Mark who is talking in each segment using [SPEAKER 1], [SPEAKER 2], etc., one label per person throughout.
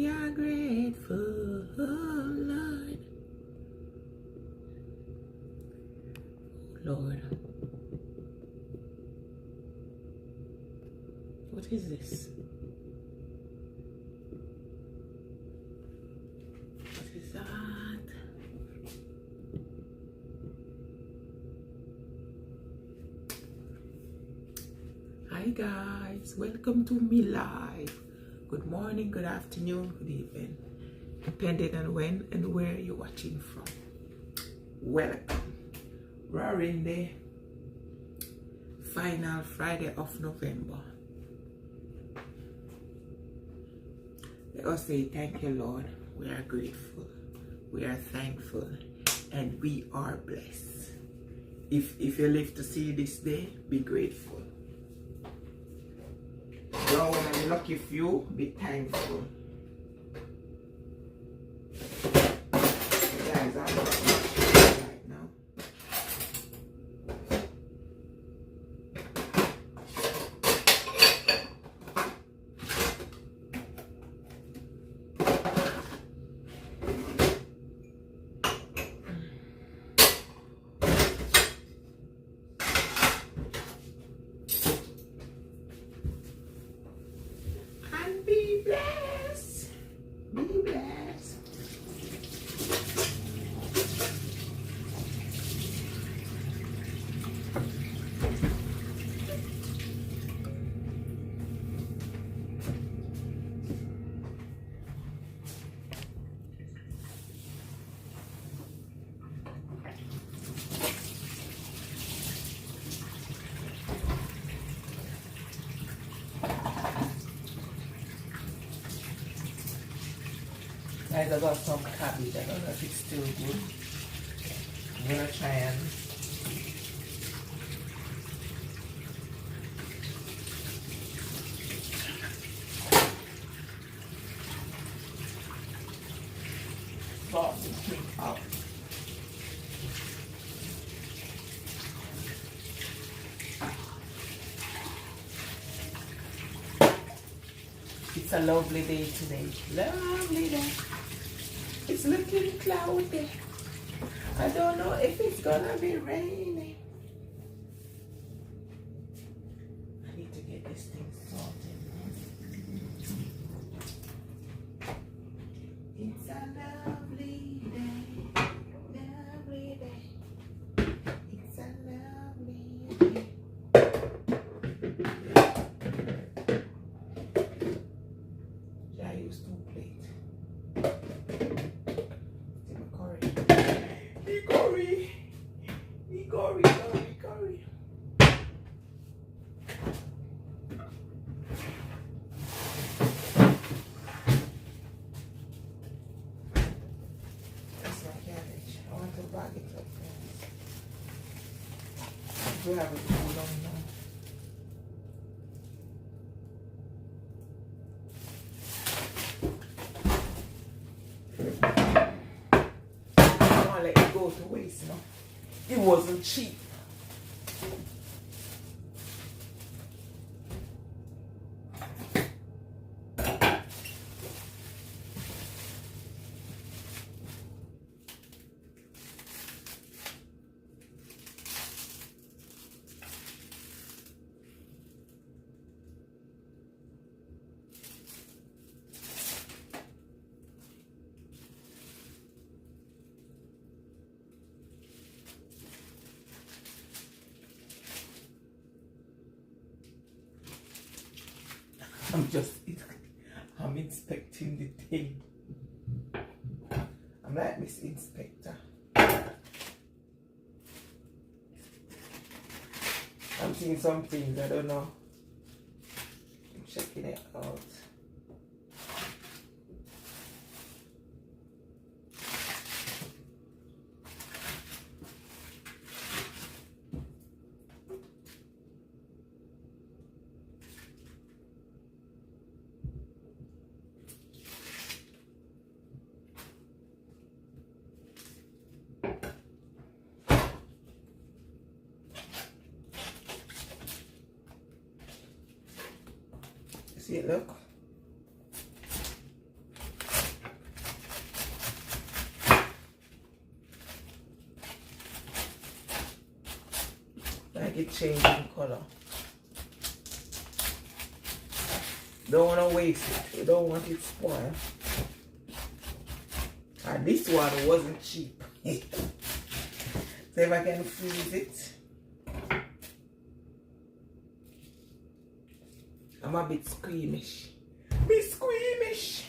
[SPEAKER 1] We are grateful, Lord. Lord. What is this? What is that? Hi guys, welcome to me live. Good morning, good afternoon, good evening, depending on when and where you're watching from. Welcome. We're in the final Friday of November. Let us say thank you, Lord. We are grateful, we are thankful, and we are blessed. If you live to see this day, be grateful. You're one of the lucky few, be thankful. Guys, I'm right now. And be blessed. Be blessed. Guys, I got some cabbage. I don't know if it's still good. I'm gonna try and sort this thing out. It's a lovely day today. Lovely day. It's looking cloudy. I don't know if it's gonna be raining. I need to get this thing sorted. It's a lovely day. Lovely day. It's a lovely day. I use 2 plates. Curry. That's my cabbage. I want to bag it up. We have it too long now. I don't want to let it go to waste, you know. It wasn't cheap. I'm inspecting the thing. I'm like Miss Inspector. I'm seeing some things, I don't know. I'm checking it out. See it, look. like it changing color. Don't want to waste it. We don't want it spoil. And this one wasn't cheap. So if I can freeze it. I'm a bit squeamish. Be squeamish.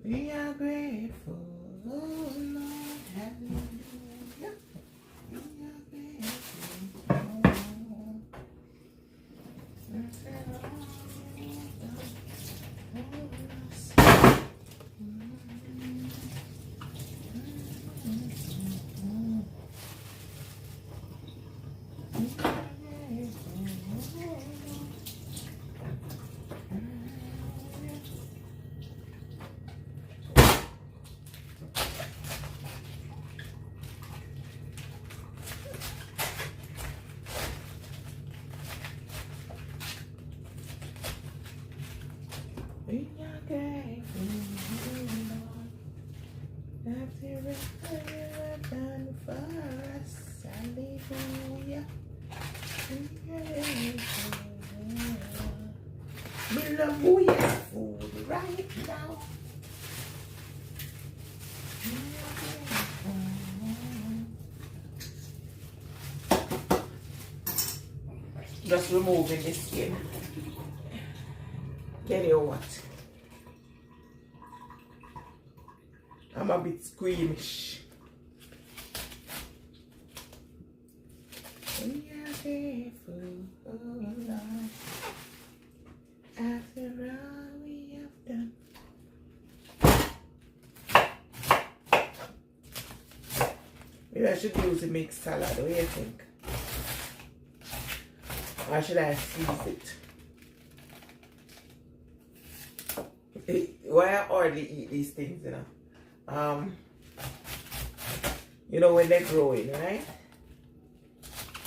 [SPEAKER 1] We are grateful, oh Lord, hallelujah. We are grateful, oh we are grateful, Lord, that everything you have done for us. Hallelujah. We are grateful. We love who is food right now. Just removing the skin. Tell you what, I'm a bit squeamish. We are grateful, oh Lord, after all we have done. Maybe I should use a mixed salad. What do you think? Or should I freeze it? Why I already eat these things, you know when they're growing, right?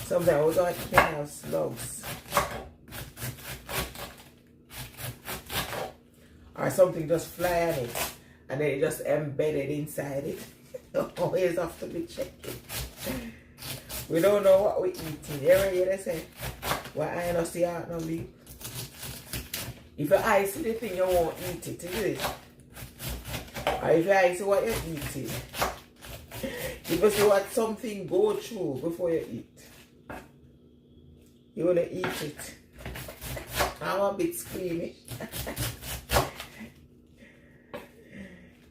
[SPEAKER 1] Sometimes we don't have slugs or something just fly on it and then it just embedded inside it. Always have to be checking. We don't know what we're eating. You ever hear they say, well, I don't see out no beef. If your eyes see the thing, you won't eat it, is it? Or if your eyes see what you're eating, if you see what something go through before you eat, you want to eat it. I'm a bit squeamish.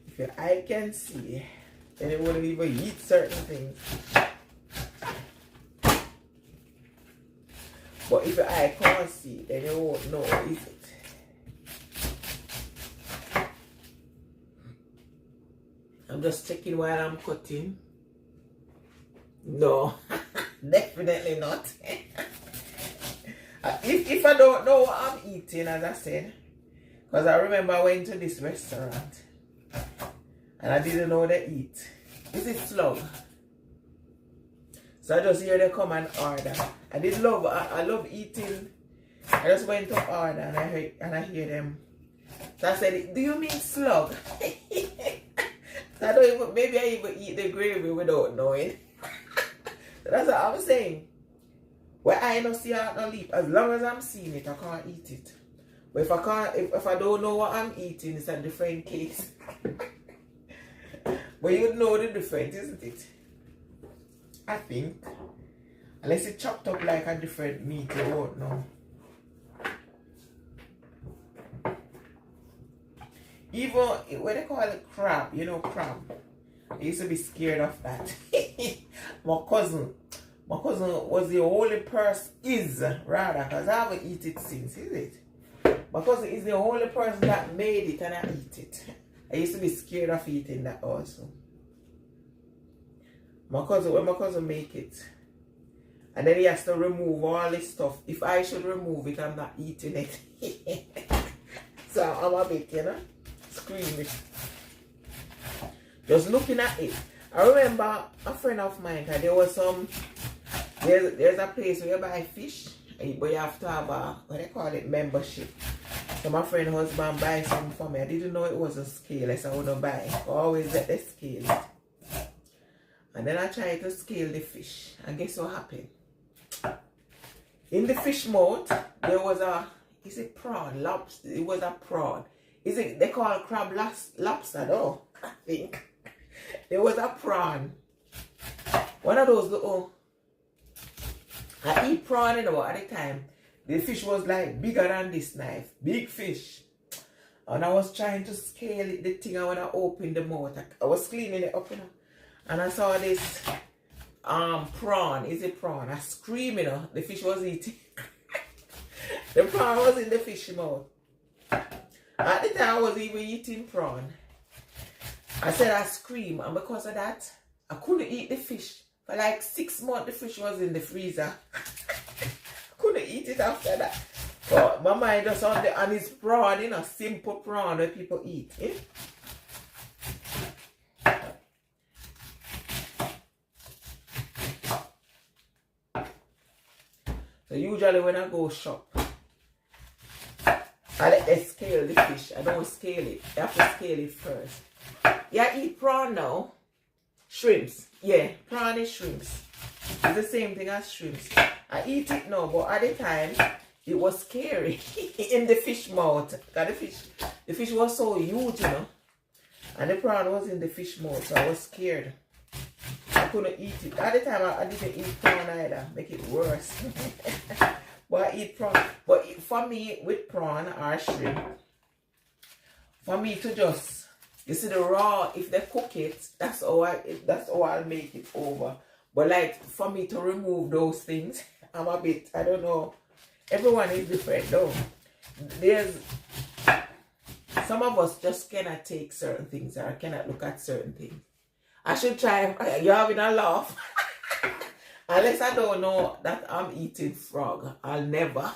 [SPEAKER 1] If your eye can see, then you won't even eat certain things. But if your eye can't see, then you won't know, is it? I'm just checking while I'm cutting. No, definitely not. If I don't know what I'm eating, as I said, because I remember I went to this restaurant and I didn't know they eat. Is it slug? So I just hear they come and order. I love eating. I just went to order and I hear them. So I said, do you mean slug? I don't even, maybe I even eat the gravy without knowing. So that's what I'm saying. Well, I don't see out no leaf. As long as I'm seeing it, I can't eat it. But if I can't, if I don't know what I'm eating, it's a different case. But you would know the difference, isn't it? I think. Unless it's chopped up like a different meat, you won't know. Even what they call it, crab, you know, crab. I used to be scared of that. My cousin was the only person, because I haven't eaten it since, is it? My cousin is the only person that made it and I eat it. I used to be scared of eating that also. When my cousin make it, and then he has to remove all this stuff. If I should remove it, I'm not eating it. So I'm a bit, screaming. Just looking at it. I remember a friend of mine, there was there's a place where you buy fish, but you have to have a, what they call it, membership. So my friend husband buy something for me. I didn't know it was a scale. I said I want to buy. I always let the scale. And then I tried to scale the fish. And guess what happened? In the fish mouth, there was a, is it prawn? Lobster. It was a prawn. Is it, they call crab lobster though, I think. There was a prawn. One of those little, I eat prawn, you know, at the time. The fish was like bigger than this knife. Big fish. And I was trying to scale it, the thing, and when I opened the mouth, I was cleaning it up, you know. And I saw this prawn. Is it prawn? I screamed, you know. The fish was eating. The prawn was in the fish mouth. At the time I was even eating prawn. I said I screamed, and because of that, I couldn't eat the fish. For like 6 months, the fish was in the freezer. Couldn't eat it after that. But my mind was on the, and it's prawn, you know, simple prawn that people eat. Eh? So usually when I go shop, I let them scale the fish. I don't scale it. I have to scale it first. Yeah, I eat prawn now. Shrimps. Yeah, prawn is shrimps. It's the same thing as shrimps. I eat it now, but at the time, it was scary in the fish mouth. Because the fish was so huge, you know. And the prawn was in the fish mouth, so I was scared. I couldn't eat it. At the time, I didn't eat prawn either. Make it worse. But I eat prawn. But for me, with prawn or shrimp, for me to just, you see the raw, if they cook it, that's how I'll make it over. But like, for me to remove those things, I'm a bit, I don't know. Everyone is different though. There's, some of us just cannot take certain things or cannot look at certain things. I should try, you're having a laugh. Unless I don't know that I'm eating frog, I'll never.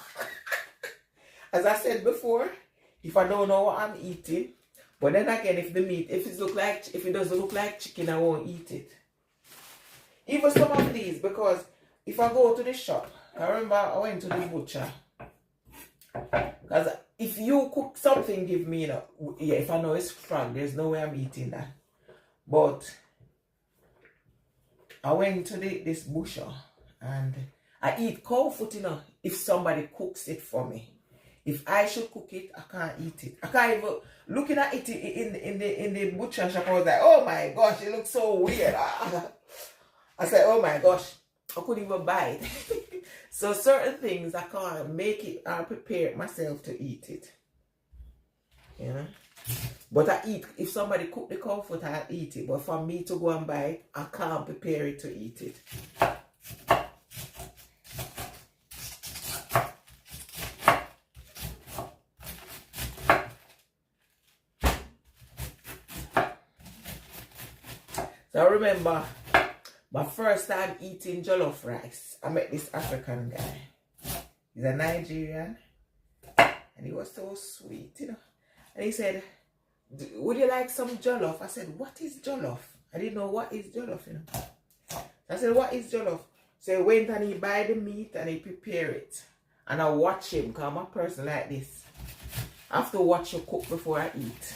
[SPEAKER 1] As I said before, if I don't know what I'm eating, but then again, if the meat, if it doesn't look like chicken, I won't eat it. Even some of these, because if I go to the shop, I remember I went to the butcher. Because if you cook something, give me, you know, yeah, if I know it's frog, there's no way I'm eating that. But I went to this butcher and I eat cow foot, you know, if somebody cooks it for me. If I should cook it, I can't eat it. I can't even, looking at it in the butcher shop, I was like, oh my gosh, it looks so weird. I said, oh my gosh, I couldn't even buy it. So certain things I can't make it or prepare it myself to eat it. You know? But I eat, if somebody cook the cow foot, I'll eat it. But for me to go and buy it, I can't prepare it to eat it. So I remember my first time eating jollof rice. I met this African guy. He's a Nigerian. And he was so sweet, you know. And he said, would you like some jollof? I said, what is jollof? I didn't know what is jollof, you know. I said, what is jollof? So he went and he buy the meat and he prepare it. And I watch him, because I'm a person like this. I have to watch you cook before I eat.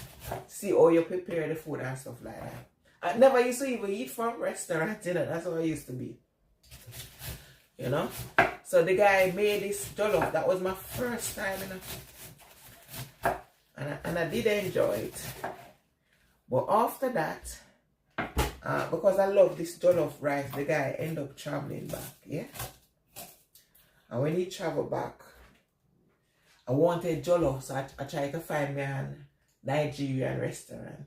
[SPEAKER 1] See how you prepare the food and stuff like that. I never used to even eat from restaurants, you know. That's how I used to be. You know? So the guy made this jollof. That was my first time, you know. And I did enjoy it. But after that, because I love this jollof rice, the guy ended up traveling back, yeah? And when he traveled back, I wanted jollof, so I tried to find me a Nigerian restaurant.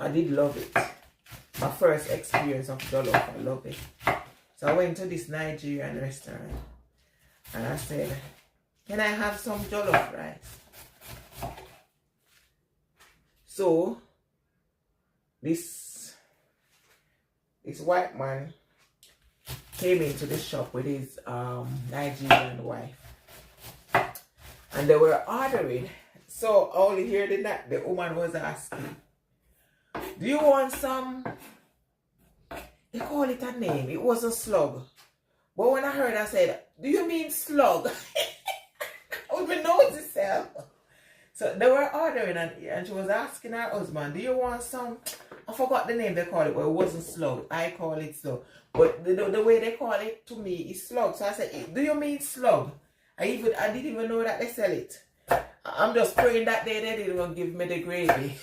[SPEAKER 1] I did love it. My first experience of jollof, I love it. So I went to this Nigerian restaurant and I said, can I have some jollof rice? So this white man came into the shop with his Nigerian wife. And they were ordering. So I only heard the woman was asking, do you want some? They call it a name. It was a slug. But when I heard, I said, do you mean slug? I would notice self. So they were ordering and she was asking her husband, do you want some? I forgot the name they call it, but it wasn't slug. I call it slug. But the way they call it to me is slug. So I said, do you mean slug? I didn't even know that they sell it. I'm just praying that day they didn't give me the gravy.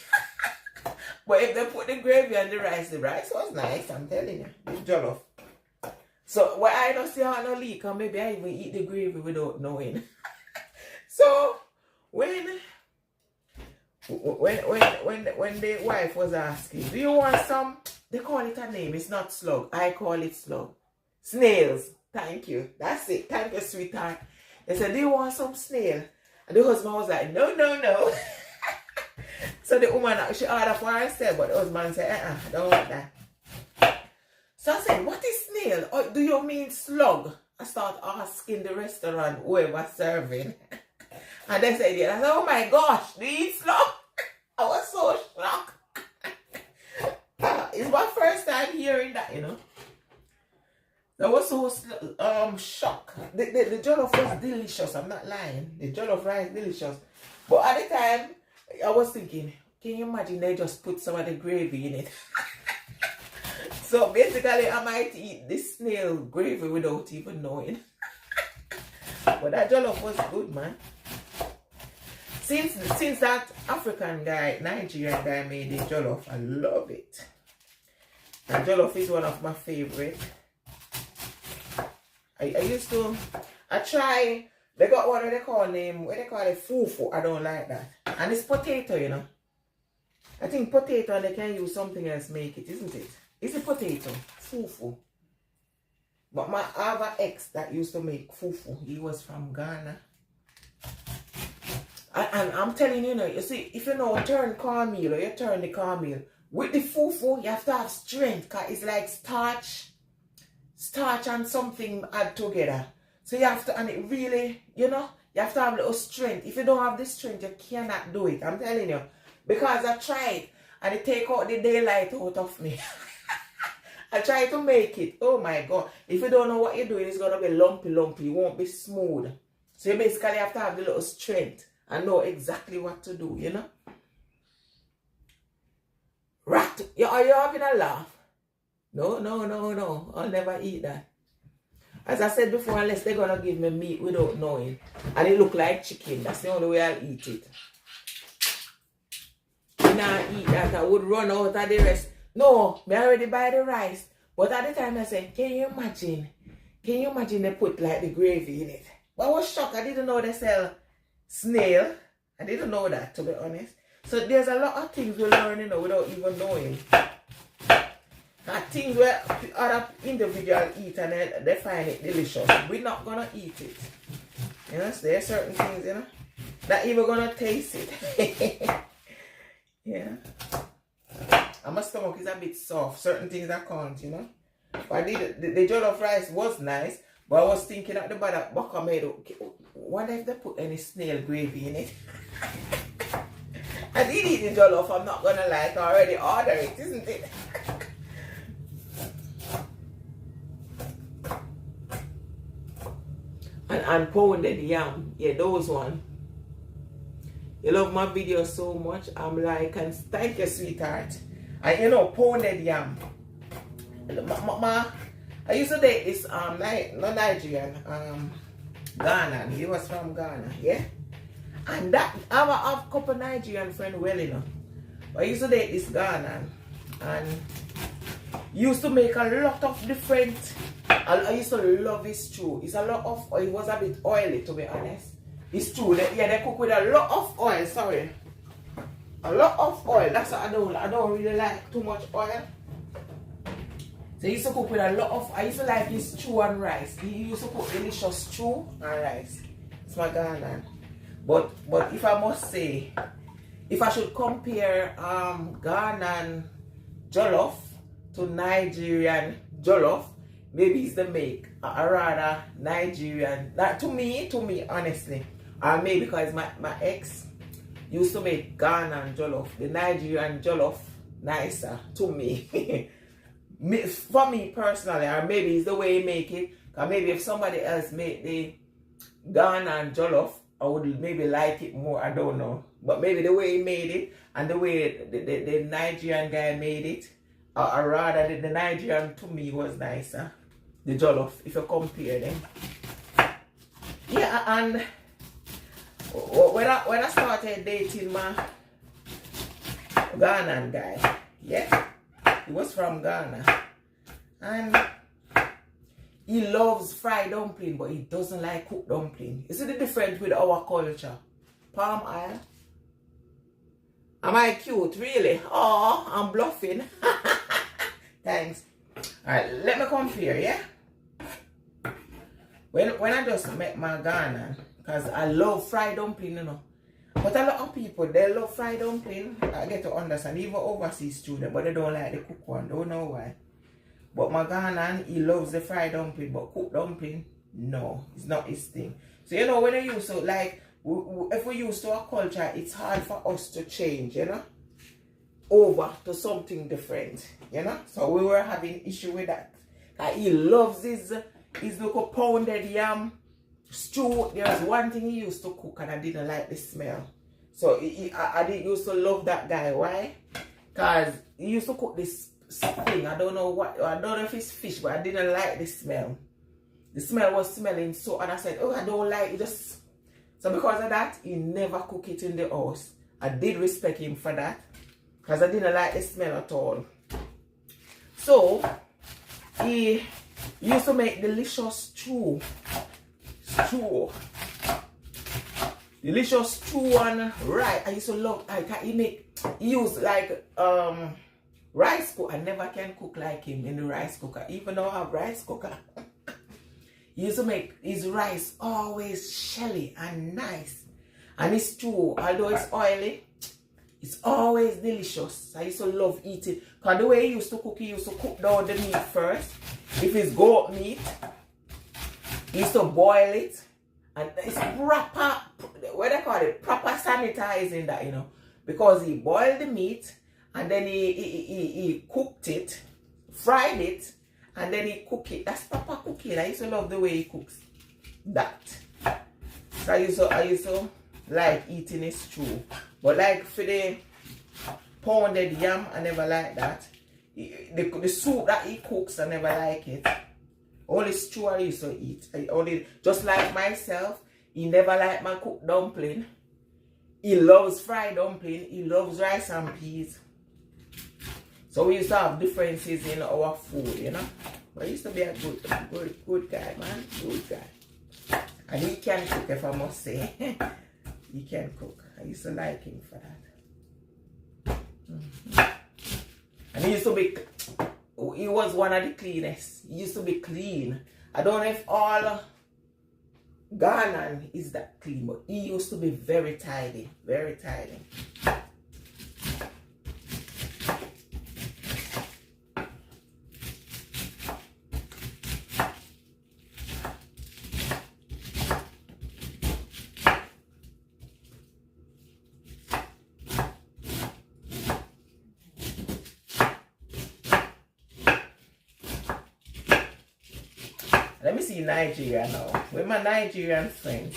[SPEAKER 1] But if they put the gravy on the rice was nice, I'm telling you. It's jollof. So well, I don't see how no leak, or maybe I even eat the gravy without knowing. So when the wife was asking, do you want some? They call it a name. It's not slug. I call it slug. Snails. Thank you. That's it. Thank you, sweetheart. They said, do you want some snail? And the husband was like, no, no, no. So the woman, she ordered for herself, but the husband said, I don't want that. So I said, what is snail? Or do you mean slug? I start asking the restaurant, whoever serving. And they said, yeah. I said, oh my gosh, do you eat slug? I was so shocked. It's my first time hearing that, you know. I was so shocked. The jollof was delicious, I'm not lying. The jollof rice delicious. But at the time, I was thinking, can you imagine they just put some of the gravy in it? So basically, I might eat this snail gravy without even knowing. But that jollof was good, man. Since that African guy, Nigerian guy made the jollof, I love it. And jollof is one of my favorite. I try, they got one they call it fufu. I don't like that. And it's potato, you know. I think potato, they can use something else make it, isn't it? It's a potato, fufu. But I have an ex that used to make fufu. He was from Ghana. And I'm telling you, you see, if you know turn cornmeal or you turn the cornmeal, with the fufu, you have to have strength because it's like starch and something add together. So you have to, and it really, you know, you have to have a little strength. If you don't have the strength, you cannot do it. I'm telling you. Because I tried and it take out the daylight out of me. I tried to make it. Oh my God. If you don't know what you're doing, it's going to be lumpy. It won't be smooth. So you basically have to have the little strength and know exactly what to do, you know. Rat, are you having a laugh? No. I'll never eat that. As I said before, unless they're going to give me meat without knowing. And it look like chicken. That's the only way I'll eat it. When I eat that, I would run out of the rest. No, I already buy the rice. But at the time I said, can you imagine they put like the gravy in it? But I was shocked. I didn't know they sell snail. I didn't know that, to be honest. So there's a lot of things we learn, you know, without even knowing. Things where other individuals eat and they find it delicious. We're not going to eat it. You know, so there are certain things, you know, not even going to taste it. Yeah. And my stomach is a bit soft. Certain things I can't, you know. But the jollof rice was nice. But I was thinking at the back of made, okay, wonder if they put any snail gravy in it. I did eat the jollof, I'm not going to lie. I already ordered it, isn't it? and pounded yam. Yeah, those one. You love my videos so much. I'm like, and thank you, sweetheart. And you know, pounded yam. I used to date this not Nigerian, Ghana. He was from Ghana, yeah. And that I have a couple Nigerian friends, well, you know. But I used to date this Ghana, and used to make a lot of different. I used to love his stew. It's a lot of. It was a bit oily, to be honest. It's true. They cook with a lot of oil. Sorry, a lot of oil. That's what I don't really like too much oil. So he used to cook with a lot of. I used to like his stew and rice. He used to cook delicious stew and rice. It's my Ghana. But if I must say, if I should compare Ghanaian jollof to Nigerian jollof, maybe it's the make. Or rather Nigerian. That to me honestly. Or maybe because my ex used to make Ghanaian jollof. The Nigerian jollof nicer to me. for me personally, or maybe it's the way he make it. Or maybe if somebody else made the Ghana and jollof, I would maybe like it more. I don't know. But maybe the way he made it and the way the Nigerian guy made it, or rather the Nigerian to me was nicer. The jollof, if you compare them. Yeah, and when I started dating my Ghanaian guy, yeah, he was from Ghana, and he loves fried dumpling, but he doesn't like cooked dumpling. You see the difference with our culture? Palm oil. Am I cute? Really? Oh, I'm bluffing. Thanks. Alright, let me compare, yeah? When I just met my Ghana, because I love fried dumpling, you know. But a lot of people, they love fried dumpling. I get to understand, even overseas students, but they don't like the cooked one. Don't know why. But my Ghanaian, he loves the fried dumpling, but cooked dumpling, no, it's not his thing. So, you know, when you use to, like, if we used to our culture, it's hard for us to change, you know, over to something different, you know. So we were having issue with that. He loves his little pounded yam stew. There's one thing he used to cook and I didn't like the smell. So I didn't used to love that guy. Why? Because he used to cook this thing. I don't know if it's fish, but I didn't like the smell. The smell was smelling so, and I said, oh, I don't like it. Just so because of that, he never cooked it in the house. I did respect him for that, because I didn't like the smell at all. So he used to make delicious stew. Delicious stew and rice. I used to love, he used like rice cooker. I never can cook like him in the rice cooker, even though I have rice cooker. He used to make his rice always shelly and nice. And his stew, although it's oily, it's always delicious. I used to love eating. Because the way he used to cook down the meat first. If it's goat meat, he used to boil it. And it's proper, what they call it, proper sanitizing that, you know. Because he boiled the meat, and then he cooked it, fried it, and then he cooked it. That's proper cooking. I used to love the way he cooks that. So I used to like eating his stew. But like for the pounded yam, I never like that. The soup that he cooks, I never like it. Only stew I used to eat. Just like myself, he never liked my cooked dumpling. He loves fried dumpling. He loves rice and peas. So we used to have differences in our food, you know. But he used to be a good guy, man. Good guy. And he can cook, if I must say. He can cook. I used to like him for that. And he used to be, he was one of the cleanest. He used to be clean. I don't know if all Ghanaian is that clean, but he used to be very tidy. Very tidy. Let me see Nigeria now. With my Nigerian friends,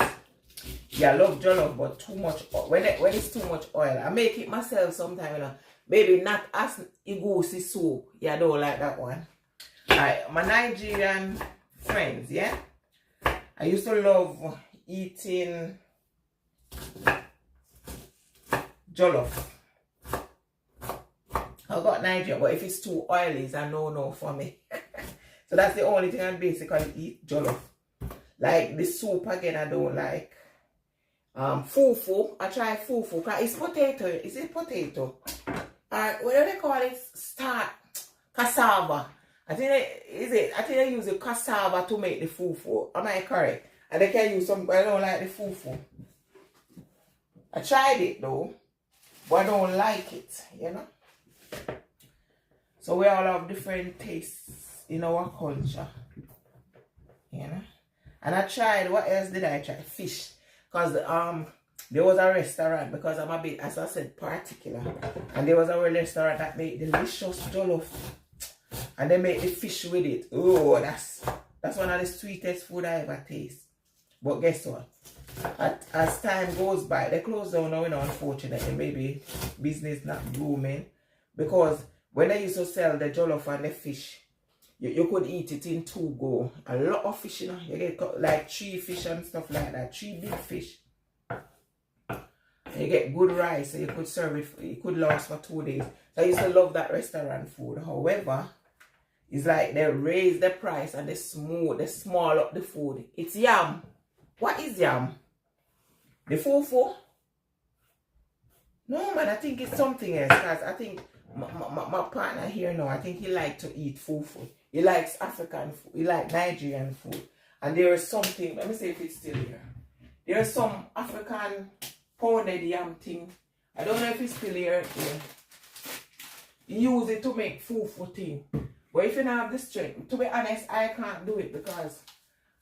[SPEAKER 1] yeah, I love jollof, but too much oil. When it's too much oil, I make it myself sometimes, you know. Maybe not as egusi soup. Yeah, I don't like that one. Alright, my Nigerian friends, yeah. I used to love eating jollof. I got Nigeria, but if it's too oily, it's a no for me. So that's the only thing I basically eat, jollof. Like the soup again, I don't like. Fufu, I try fufu. It's potato. Is it potato? What do they call it? Cassava. I think they use the cassava to make the fufu. Am I correct? And they can use some, but I don't like the fufu. I tried it though, but I don't like it, you know. So we all have different tastes in our culture, you know. And I tried, what else did I try? Fish. Because there was a restaurant, because I'm a bit, as I said, particular. And there was a restaurant that made delicious jollof. and they make the fish with it. Oh, that's one of the sweetest food I ever taste. But guess what? As time goes by, they close down now, unfortunately. Maybe business not booming. Because when they used to sell the jollof and the fish, you could eat it in 2 go. A lot of fish, You get like 3 fish and stuff like that. 3 big fish. And you get good rice, so you could serve it. It could last for 2 days. So I used to love that restaurant food. However, it's like they raise the price and they small up the food. It's yam. What is yam? The fufu? No, man, I think it's something else. Because I think my partner here now, I think he likes to eat fufu. He likes African food. He likes Nigerian food. And there is something, let me see if it's still here. There is some African pounded yam thing. I don't know if it's still here. Yeah. You use it to make fufu thing. But if you don't have the strength, to be honest, I can't do it because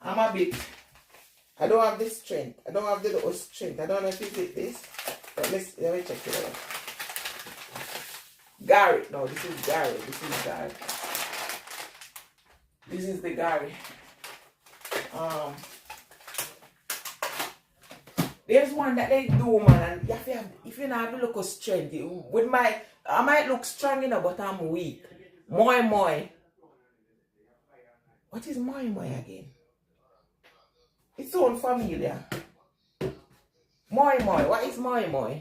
[SPEAKER 1] I don't have the strength. I don't have the little strength. I don't know if it's this. But let me check it out. Gary. No, this is Gary. This is the Gary. There's one that they do, man, and if you don't have the look of strength, I might look strong, but I'm weak. Moi moi. What is moi moi again? It sounds familiar. Moi moi. What is moi moi?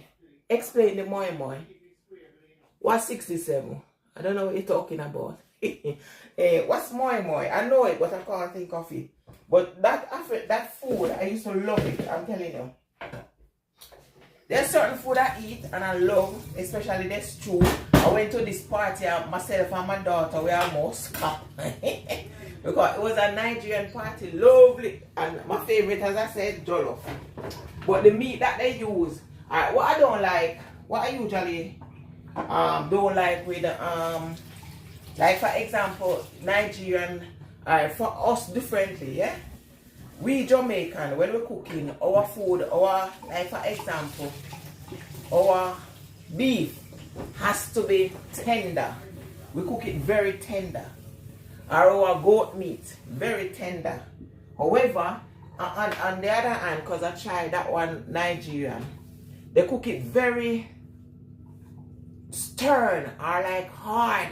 [SPEAKER 1] Explain the moi moi. What's 67? I don't know what you're talking about. What's moi moi? I know it, but I can't think of it. But that food, I used to love it. I'm telling you. There's certain food I eat and I love, especially the stew. I went to this party, myself and my daughter, we almost scared. Because it was a Nigerian party, lovely. And my favorite, as I said, jollof. But the meat that they use, what I don't like, what I usually don't like with, like for example, Nigerian, for us differently, yeah? We Jamaican, when we're cooking our food, like for example, our beef has to be tender. We cook it very tender. Our goat meat, very tender. However, on the other hand, because I tried that one Nigerian, they cook it very stern or like hard.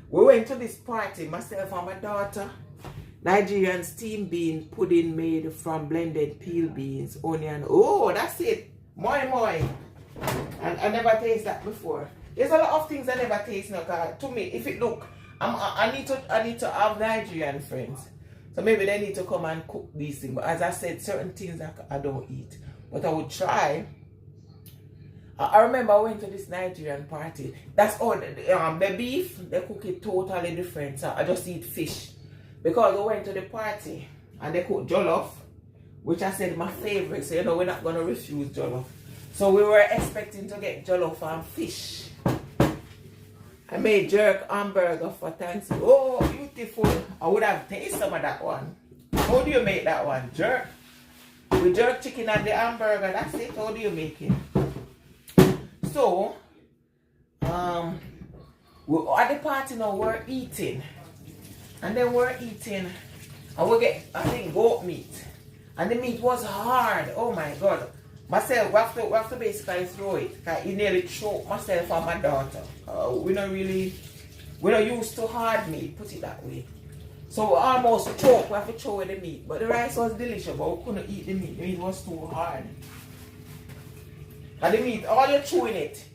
[SPEAKER 1] We went to this party, myself and my daughter. Nigerian steamed bean pudding made from blended peel beans, onion. Oh, that's it. Moi moi. And I never tasted that before. There's a lot of things I never taste now. To me, if it look, I need to have Nigerian friends. So maybe they need to come and cook these things. But as I said, certain things I don't eat. But I would try. I remember I went to this Nigerian party. That's all. The beef, they cook it totally different. So I just eat fish. Because we went to the party and they cooked jollof, which I said my favorite. So, we're not going to refuse jollof. So we were expecting to get jollof and fish. I made jerk hamburger for Thanksgiving. Oh, beautiful. I would have tasted some of that one. How do you make that one? Jerk? We jerk chicken and the hamburger. That's it. How do you make it? So, we're at the party now, we're eating. And then we're eating, and we get, I think, goat meat. And the meat was hard. Oh my God. Myself, we have to basically throw it. Because it nearly choked myself and my daughter. We're not used to hard meat, put it that way. So we almost choked, we have to throw away the meat. But the rice was delicious, but we couldn't eat the meat. The meat was too hard. And the meat, all you're chewing it,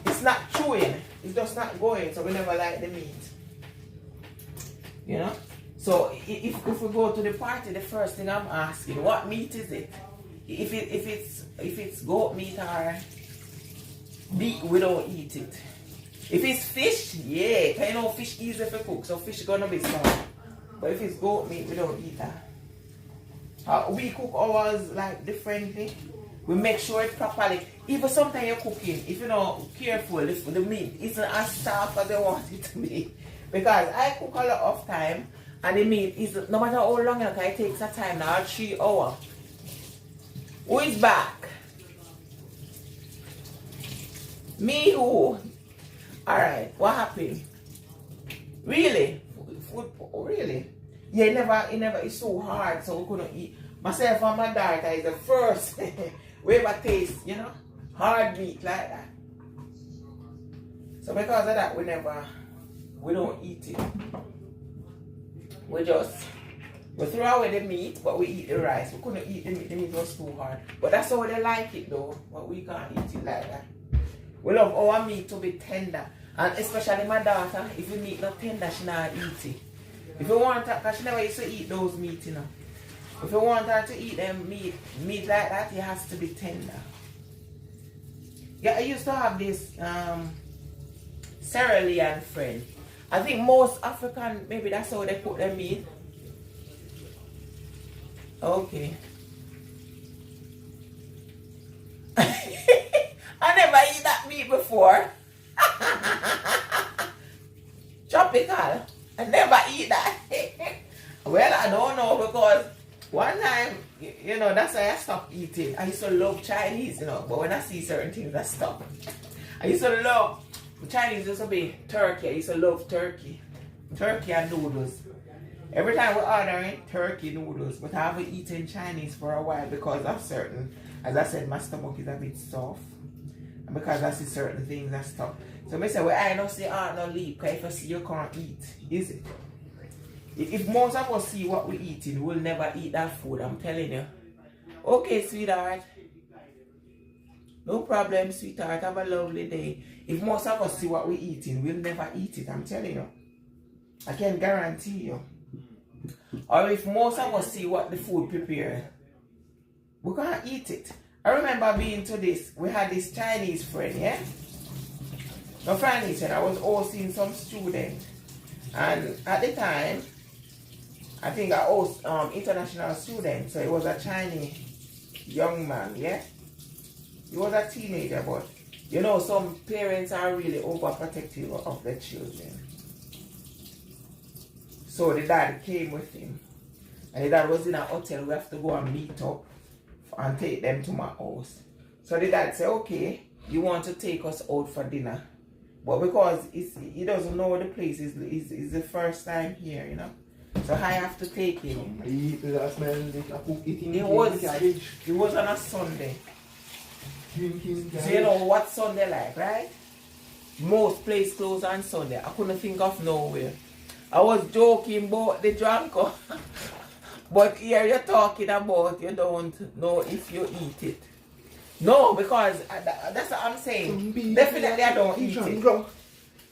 [SPEAKER 1] it's not chewing. It's just not going, so we never like the meat. So if we go to the party, the first thing I'm asking, what meat is it? If it's goat meat or beef, we don't eat it. If it's fish, yeah, because fish easy to cook, so fish gonna be soft. But if it's goat meat, we don't eat that. We cook ours like differently. We make sure it's properly. Even sometimes you're cooking, if you're not careful, if the meat isn't as soft as they want it to be. Because I cook a lot of time and the meat is, no matter how long it takes a time now, 3 hours. Who is back? Me who? Alright, what happened? Really? Yeah, it never, it's so hard, so we couldn't eat. Myself and my daughter is the first we ever taste, you know, hard meat like that. So because of that, we don't eat it. We throw away the meat, but we eat the rice. We couldn't eat the meat was too hard. But that's how they like it though, but we can't eat it like that. We love our meat to be tender. And especially my daughter, if the meat not tender, she not eat it. If you want her, because she never used to eat those meat, you know. If you want her to eat them meat like that, it has to be tender. Yeah, I used to have this Sierra Leone friend. I think most African, maybe that's how they cook their meat. Okay. I never eat that meat before. Tropical. I never eat that. Well, I don't know, because one time, you know, that's why I stopped eating. I used to love Chinese, you know, but when I see certain things, I stop. I used to love, Chinese used to be turkey. I used to love turkey. Turkey and noodles. Every time we're ordering turkey noodles, but I haven't eaten Chinese for a while because of certain, as I said, my stomach is a bit soft. And because I see certain things, I stop. So I say, well, I don't say, no leave, because if I see you can't eat, is it? If most of us see what we're eating, we'll never eat that food, I'm telling you. Okay, sweetheart. No problem, sweetheart. Have a lovely day. If most of us see what we're eating, we'll never eat it, I'm telling you. I can guarantee you. Or if most of us see what the food prepared, we can't eat it. I remember being to this, we had this Chinese friend, yeah? No friend, he said, I was hosting some student. And at the time, I think I host international student, so it was a Chinese young man, yeah? He was a teenager, but you know, some parents are really overprotective of their children. So the dad came with him. And the dad was in a hotel, we have to go and meet up and take them to my house. So the dad said, okay, you want to take us out for dinner. But because he doesn't know the place, it's the first time here, you know. So I have to take him. It was on a Sunday. So you know what Sunday like, right? Most places close on Sunday. I couldn't think of nowhere. I was joking about the drunko. But here you're talking about you don't know if you eat it. No, because that's what I'm saying. Definitely I don't eat it.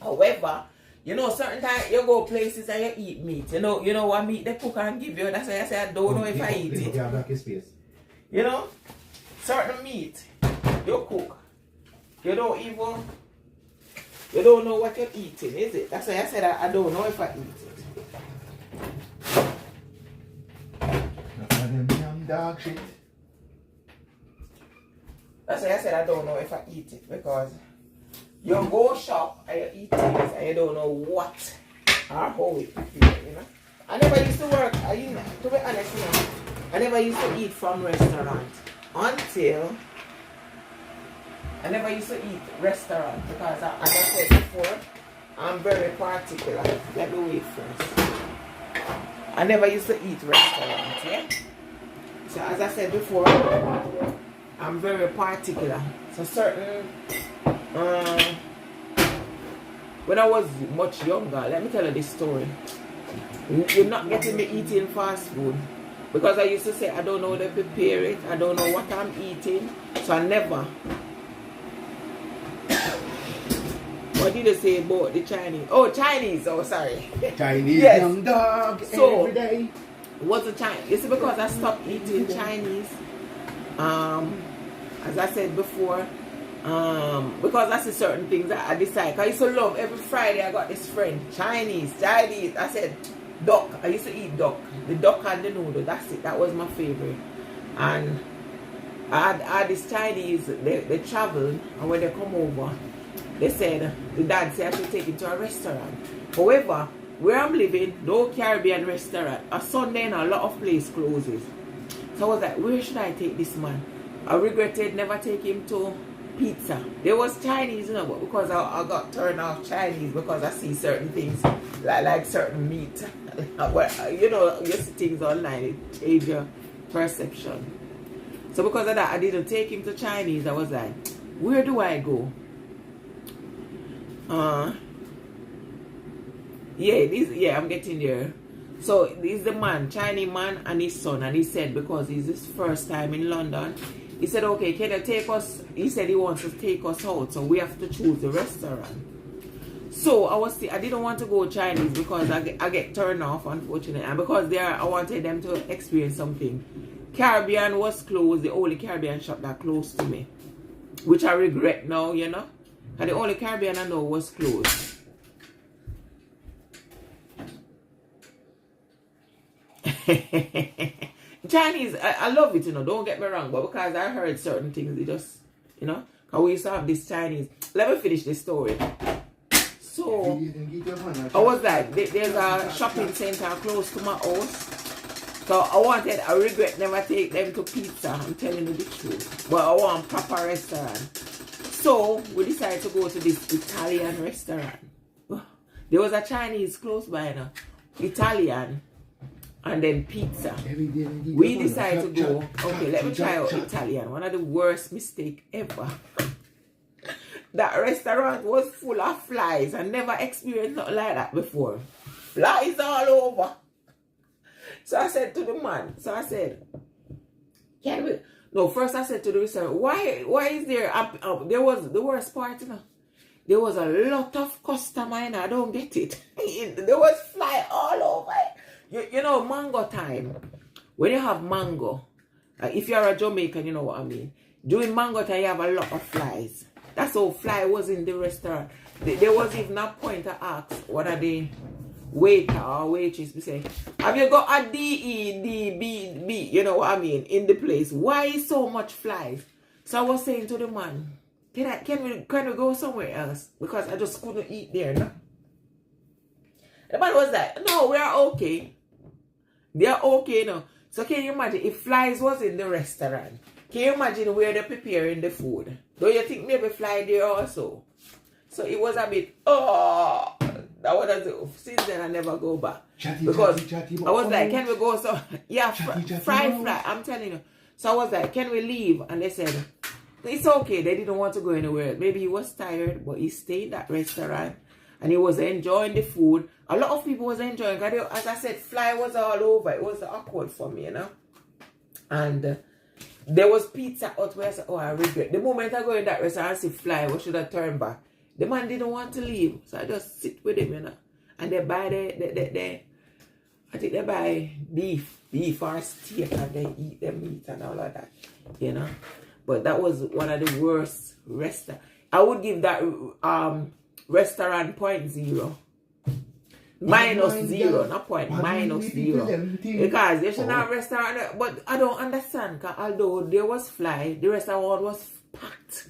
[SPEAKER 1] However, you know, certain times you go places and you eat meat. You know what meat they cook and give you. That's why I say I don't know if I eat it. You know, certain meat you cook, you don't know what you're eating, is it? That's why I said I don't know if I eat it.
[SPEAKER 2] Dog shit.
[SPEAKER 1] That's why I said I don't know if I eat it, because you go shop and you eat things and you don't know what or how it prepared, you know. I never used to work, to be honest, you know, I never used to eat from restaurant until I never used to eat restaurant because as I said before, I'm very particular. Let me wait first. I never used to eat restaurant, yeah? So as I said before, I'm very particular. So certain, when I was much younger, let me tell you this story. You're not getting me eating fast food. Because I used to say, I don't know how to prepare it. I don't know what I'm eating. So I never. What did they say about the Chinese? Oh, Chinese. Oh, sorry.
[SPEAKER 2] Chinese
[SPEAKER 1] yes.
[SPEAKER 2] Young dog
[SPEAKER 1] So,
[SPEAKER 2] every day.
[SPEAKER 1] What's a Chinese? You see, because I stopped eating Chinese. As I said before, because that's the certain things that I decide. I used to love every Friday. I got this friend, Chinese. I said duck. I used to eat duck. The duck and the noodle. That's it. That was my favorite. And I had this Chinese. They traveled, and when they come over, they said the dad said I should take him to a restaurant. However, where I'm living, no Caribbean restaurant. A Sunday and a lot of place closes. So I was like, where should I take this man? I regretted never taking him to pizza. There was Chinese, you know, but because I got turned off Chinese because I see certain things like certain meat. You know, you see things online, it change your perception. So because of that, I didn't take him to Chinese. I was like, where do I go? Yeah, I'm getting there. So this is the man, Chinese man and his son, and he said because it's his first time in London, he said, okay, can you take us? He said he wants to take us out, so we have to choose the restaurant. So I didn't want to go Chinese because I get turned off, unfortunately, and because I wanted them to experience something. Caribbean was closed, the only Caribbean shop that close to me, which I regret now, you know, and the only Caribbean I know was closed. Chinese, I love it, you know, don't get me wrong, but because I heard certain things, they just, you know, because we used to have this Chinese. Let me finish this story. So, I was like, there's a shopping center close to my house. So, I regret never take them to pizza, I'm telling you the truth. But I want proper restaurant. So, we decided to go to this Italian restaurant. There was a Chinese close by now. Italian. And then pizza. We decided to go, okay, let me try out Italian. One of the worst mistakes ever. That restaurant was full of flies. I never experienced nothing like that before. Flies all over. So I said to the man, can we? No, first I said to the restaurant, why is there, there was the worst part, you know. There was a lot of customer and I don't get it. There was fly all over it. You know, mango time. When you have mango, if you're a Jamaican, you know what I mean. During mango time, you have a lot of flies. That's how fly was in the restaurant. There was even a point to ask one of the waiter or waitress to say, have you got a D-E-D-B-B, you know what I mean, in the place? Why is so much flies? So I was saying to the man, can we go somewhere else? Because I just couldn't eat there, no? The man was like, no, we are okay. They are okay now. So can you imagine if flies was in the restaurant? Can you imagine where they're preparing the food? Don't you think maybe fly there also? So it was a bit, that was since then I never go back. Because I was like, can we go so yeah, fry, I'm telling you. So I was like, can we leave? And they said, it's okay. They didn't want to go anywhere. Maybe he was tired, but he stayed in that restaurant and he was enjoying the food. A lot of people was enjoying it. As I said, fly was all over. It was awkward for me, you know. And there was pizza out where I said, oh, I regret. The moment I go in that restaurant and see fly, we should have turned back. The man didn't want to leave. So I just sit with him, you know. And they buy I think they buy beef or steak and they eat the meat and all of that, you know. But that was one of the worst restaurants. I would give that restaurant 0.0. -0, not point, -0. Because they should have restaurant, but I don't understand, because although there was fly, the restaurant was packed.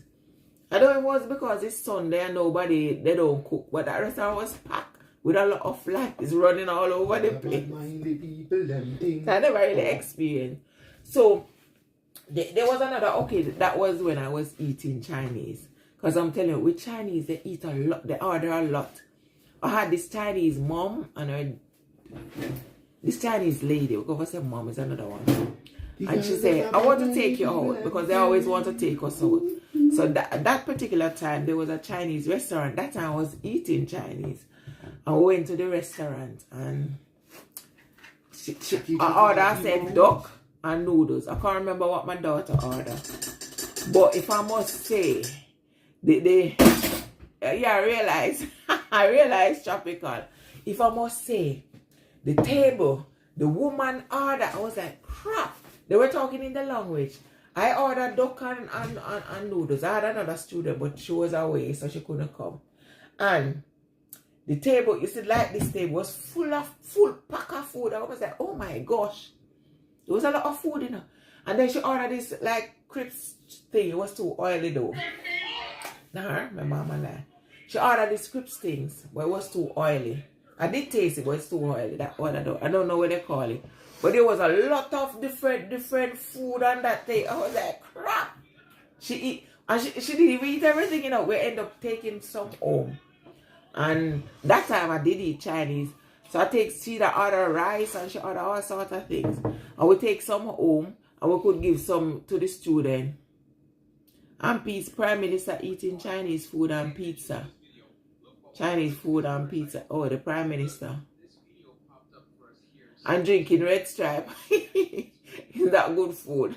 [SPEAKER 1] I know it was because it's Sunday and they don't cook, but that restaurant was packed with a lot of flies running all over the place. I never really experienced. So, there was another, okay, that was when I was eating Chinese. Because I'm telling you, with Chinese, they eat a lot, they order a lot. I had this Chinese mom and this Chinese lady, because I said mom is another one. And she said, I want to take you out because they always want to take us out. So that particular time, there was a Chinese restaurant. That time I was eating Chinese. I went to the restaurant and I said duck and noodles. I can't remember what my daughter ordered. But if I must say, I realized tropical. If I must say, the table, the woman ordered, I was like, crap. They were talking in the language. I ordered duck and noodles. I had another student, but she was away, so she couldn't come. And the table, you see, like this table was full pack of food. I was like, oh my gosh. There was a lot of food, you know. And then she ordered this, like, crepes thing. It was too oily, though. Nah, my mama lied. She ordered these crepes things, but it was too oily. I did taste it, but it's too oily. That one, I don't know what they call it. But there was a lot of different food on that thing. I was like, crap. And she didn't even eat everything, you know. We end up taking some home. And that time I did eat Chinese. So she order rice and she order all sorts of things. And we take some home and we could give some to the student. And Pete's Prime Minister eating Chinese food and pizza. Chinese food and pizza. Oh, the Prime Minister. And drinking Red Stripe. Is that good food?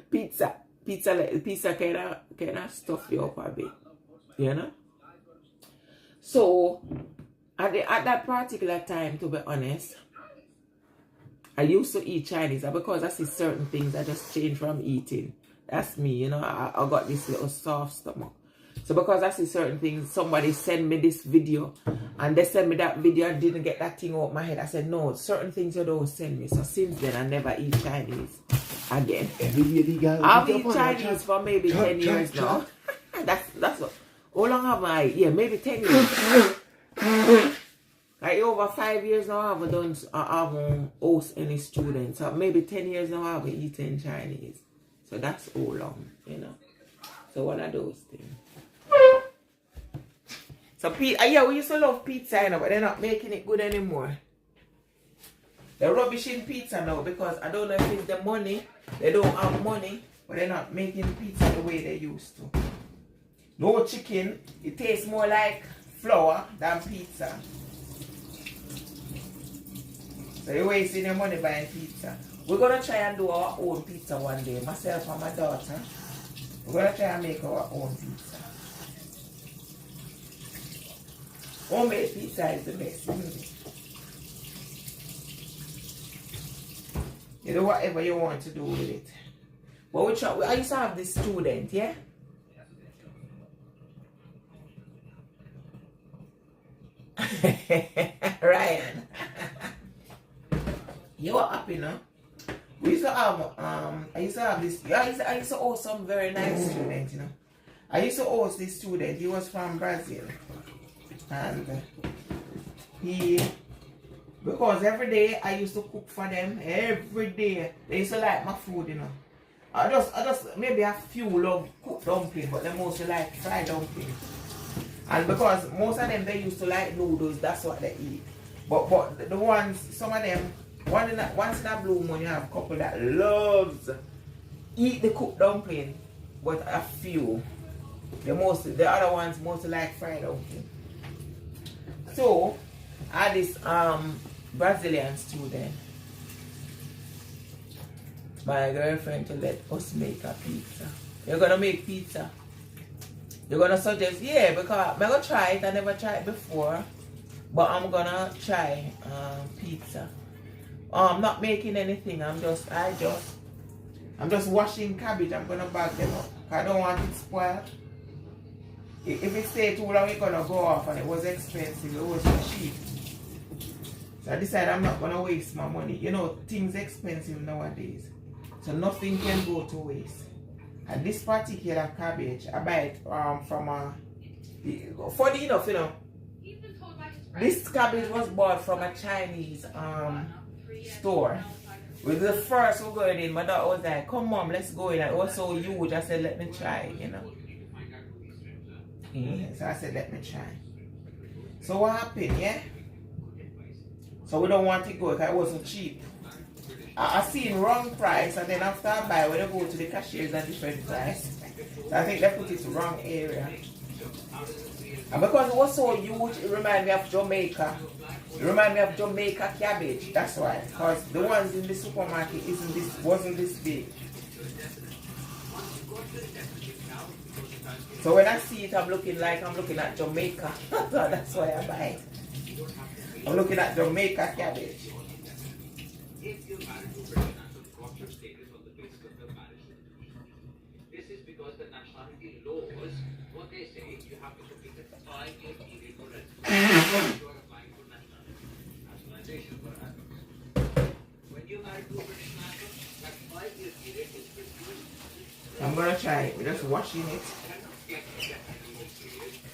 [SPEAKER 1] Pizza kind of stuff you up a bit. You know? So, at that particular time, to be honest, I used to eat Chinese. And because I see certain things, I just change from eating. That's me, you know. I got this little soft stomach. So because I see certain things, somebody sent me this video. And they sent me that video. I didn't get that thing out of my head. I said, no, certain things you don't send me. So since then, I never eat Chinese again. I've eaten Chinese for maybe 10 years now. That's what. How long have I? Yeah, maybe 10 years. Like over 5 years now, I haven't host any students. So maybe 10 years now, I haven't eaten Chinese. So that's how long, you know. So one of those things. So yeah, we used to love pizza, you know, but they're not making it good anymore. They're rubbish in pizza now because I don't know if it's the money. They don't have money, but they're not making pizza the way they used to. No chicken. It tastes more like flour than pizza. So you're wasting your money buying pizza. We're going to try and do our own pizza one day. Myself and my daughter. We're going to try and make our own pizza. Homemade pizza is the best, isn't it? You do whatever you want to do with it. But I used to have this student, yeah? Ryan. You are happy now? We used to have I used to have this I used to host some very nice student, you know. I used to host this student. He was from Brazil. And because every day I used to cook for them. Every day. They used to like my food, you know. I just maybe a few love cooked dumpling, but they mostly like fried dumpling. And because most of them they used to like noodles, that's what they eat. But the ones, some of them, once in a blue moon you have a couple that loves eat the cooked dumpling, but a few. The other ones mostly like fried dumpling. So I had this Brazilian student. My girlfriend to let us make a pizza. You're gonna make pizza? You're gonna suggest, yeah, because I'm gonna try it. I never tried it before, but I'm gonna try pizza. I'm not making anything. I'm just washing cabbage. I'm gonna bag them up. I don't want it spoiled. If it stay too long, it's gonna go off, and it was expensive. It was cheap. So I decided I'm not gonna waste my money. You know, things expensive nowadays, so nothing can go to waste. And this particular cabbage, I buy it from funny enough, you know, this cabbage was bought from a Chinese store. With the first we're going in, my daughter was like, come mom, let's go in. And it was so huge, I said, let me try, you know. Yeah, so I said, let me try. So what happened, yeah? So we don't want to go because it wasn't cheap. I seen wrong price, and then after I buy, when I go to the cashiers, a different price. So I think they put it wrong area. And because it was so huge, it reminded me of Jamaica. It reminded me of Jamaica cabbage. That's why. Because the ones in the supermarket wasn't this big. So when I see it, I'm looking at Jamaica. So that's why I buy it. I'm looking at Jamaica cabbage. If you're married to a British national, what's your status on the basis of the marriage certificate? This is because the nationality laws, what they say, you have to complete a 5-year period for residence. You are applying for nationalization for adults. When you're married to a British national, that 5-year period is reduced. I'm gonna try it. We're just washing it.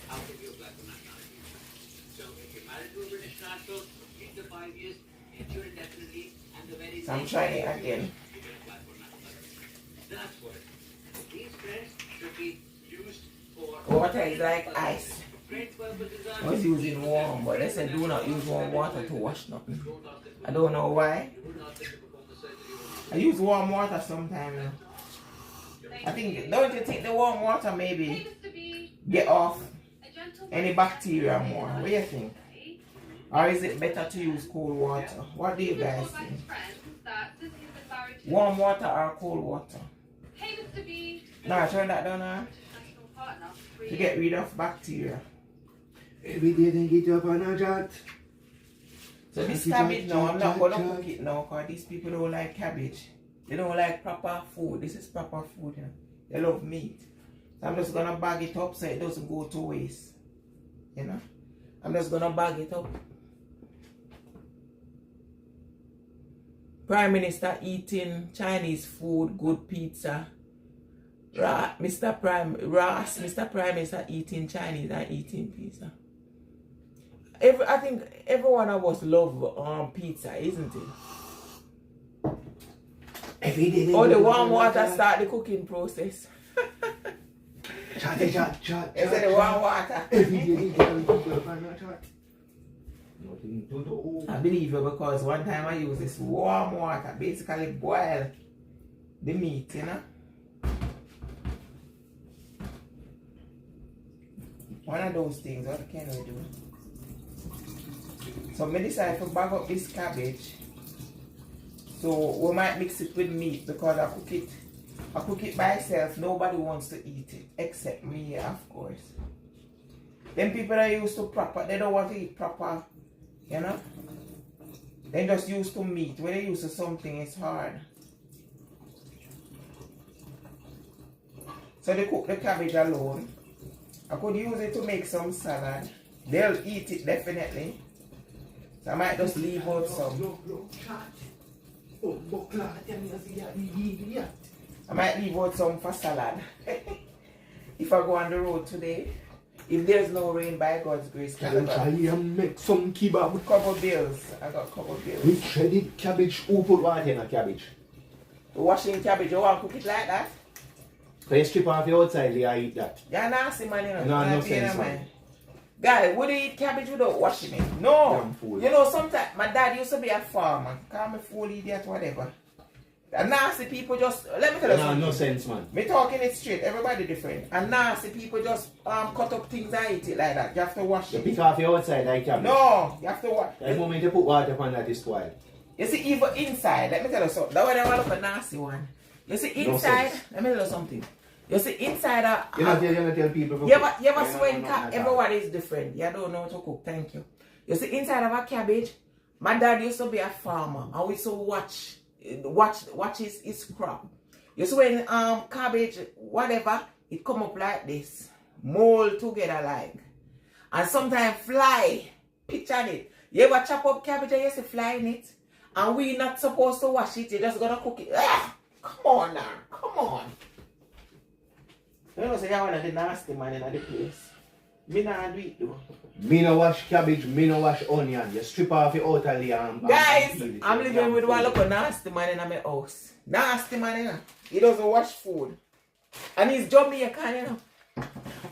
[SPEAKER 1] How can you apply for nationality? So if you're married to a British national, in the 5 years, ensure indefinitely. So I'm trying it again. That's what these friends Water is like ice. I was using warm, but they said do not use warm water to wash nothing. I don't know why. I use warm water sometimes. I think, don't you think the warm water maybe get off any bacteria more? What do you think? Or is it better to use cold water? What do you guys think? Warm water or cold water? Now turn that down now. To get rid of bacteria.
[SPEAKER 2] Every day they get up on a chat.
[SPEAKER 1] So this cabbage now, I'm not going to cook it now because these people don't like cabbage. They don't like proper food. This is proper food. You know? They love meat. So I'm just going to bag it up so it doesn't go to waste. You know? I'm just going to bag it up. Prime Minister eating Chinese food, good pizza. Mr. Prime Minister eating Chinese and eating pizza. I think every one of us love pizza, isn't it?
[SPEAKER 2] Every day they
[SPEAKER 1] The warm water start the cooking process.
[SPEAKER 2] Chat.
[SPEAKER 1] Is it the warm water?
[SPEAKER 2] Every day they get up on a chat. Nothing to do.
[SPEAKER 1] I believe you because one time I used this warm water, basically boil the meat, you know. One of those things, what can we do? So I decided to bag up this cabbage. So we might mix it with meat because I cook it by itself. Nobody wants to eat it except me, of course. Then people are used to proper, they don't want to eat proper, you know? They're just used to meat. When they're used to something, it's hard. So they cook the cabbage alone. I could use it to make some salad. They'll eat it definitely. So I might just leave out some. I might leave out some for salad. If I go on the road today. If there's no rain, by God's grace,
[SPEAKER 2] Can I try and make some kebab?
[SPEAKER 1] Couple bills. I got couple bills.
[SPEAKER 2] With shredded cabbage. Who put water in a cabbage?
[SPEAKER 1] Washing cabbage, you want to cook it like that?
[SPEAKER 2] So you strip off the outside and you eat that.
[SPEAKER 1] You're nasty, man. You know.
[SPEAKER 2] No sense, man.
[SPEAKER 1] Guy, would you eat cabbage without washing it? No.
[SPEAKER 2] Damn fool.
[SPEAKER 1] You know, sometimes my dad used to be a farmer. Call me fool, idiot, whatever. And nasty people just, let me tell you something.
[SPEAKER 2] No sense, man.
[SPEAKER 1] Me talking it straight, everybody different. And nasty people just cut up things and eat it like that. You have to wash
[SPEAKER 2] You
[SPEAKER 1] it.
[SPEAKER 2] pick off the outside like cabbage.
[SPEAKER 1] No, you have to wash
[SPEAKER 2] The moment you put water on that is spoiled.
[SPEAKER 1] You see, even inside, let me tell you something. That one I want to look a nasty one. You see, inside, let me tell you something. You see, inside
[SPEAKER 2] You don't tell people to
[SPEAKER 1] you
[SPEAKER 2] cook.
[SPEAKER 1] ever swear everybody is different. You don't know how to cook. Thank you. You see, inside of a cabbage, my dad used to be a farmer. I used to watch his crop. You see, when cabbage, whatever, it come up like this. Mold together like. And sometimes fly. Picture it. You ever chop up cabbage and you see fly in it? And we not supposed to wash it. You're just gonna cook it. Ah, come on now. Come on. You know, so you're one of the nasty man in the place. Me not do it though.
[SPEAKER 2] Me no wash cabbage, me no wash onion. You strip off the outer layer.
[SPEAKER 1] Guys, I'm living with one look of nasty man in my house. Nasty man, you know. He doesn't wash food. And he's Jamaican, you know.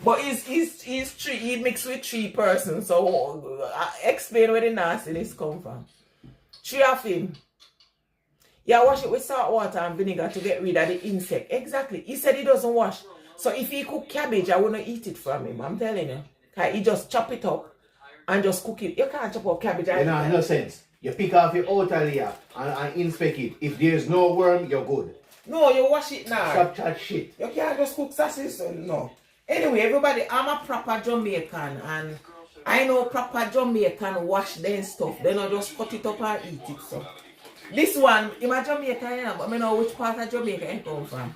[SPEAKER 1] But he mixed with 3 persons. So explain where the nastiness come from. 3 of him. Yeah, wash it with salt water and vinegar to get rid of the insect. Exactly. He said he doesn't wash. So if he cook cabbage, I wouldn't eat it from him. I'm telling you. He just chop it up and just cook it. You can't chop up cabbage.
[SPEAKER 2] No sense. You pick off the outer layer and inspect it. If there's no worm, you're good.
[SPEAKER 1] No, you wash it now.
[SPEAKER 2] Stop chat shit.
[SPEAKER 1] You can't just cook sausage. No. Anyway, everybody, I'm a proper Jamaican and I know proper Jamaican wash their stuff. They don't just cut it up and eat it. So this one, I'm a Jamaican, you know, but I know which part of Jamaica he come from.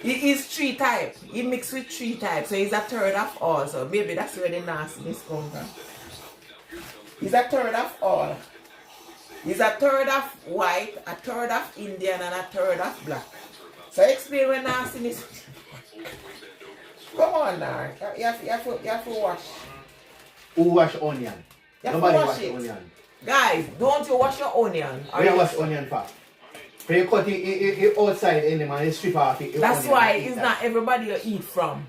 [SPEAKER 1] He is 3 types. He mixed with 3 types. So he's a third of all. So maybe that's where the nastiness comes from. He's a third of all. He's a third of white, a third of Indian, and a third of black. So explain where nastiness. Come on now. You have to wash.
[SPEAKER 2] Who wash onion?
[SPEAKER 1] You have
[SPEAKER 2] Nobody
[SPEAKER 1] to
[SPEAKER 2] wash
[SPEAKER 1] it.
[SPEAKER 2] onion.
[SPEAKER 1] Guys, don't you wash your onion.
[SPEAKER 2] Where you wash onion for? So you cut it outside in them and you strip off it.
[SPEAKER 1] That's why it's not everybody you eat from.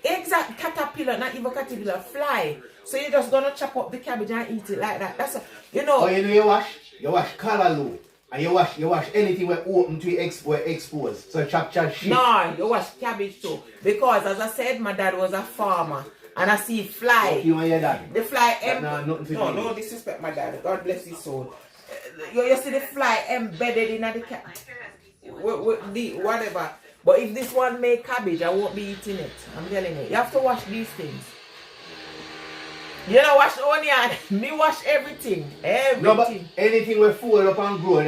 [SPEAKER 1] Exact caterpillar, not even caterpillar, fly. So you're just gonna chop up the cabbage and eat it like that. That's you know.
[SPEAKER 2] Oh, you wash callaloo. And you wash anything where open to exposed. So chop shit.
[SPEAKER 1] No, you wash cabbage too. Because as I said, my dad was a farmer. And I see fly.
[SPEAKER 2] You and your dad?
[SPEAKER 1] The fly
[SPEAKER 2] no
[SPEAKER 1] disrespect my dad. God bless his soul. You see the fly embedded in the cabbage. Whatever. But if this one make cabbage, I won't be eating it. I'm telling you. You have to wash these things. You don't wash onion. Me wash everything. Everything.
[SPEAKER 2] No, but anything will fall up and grow in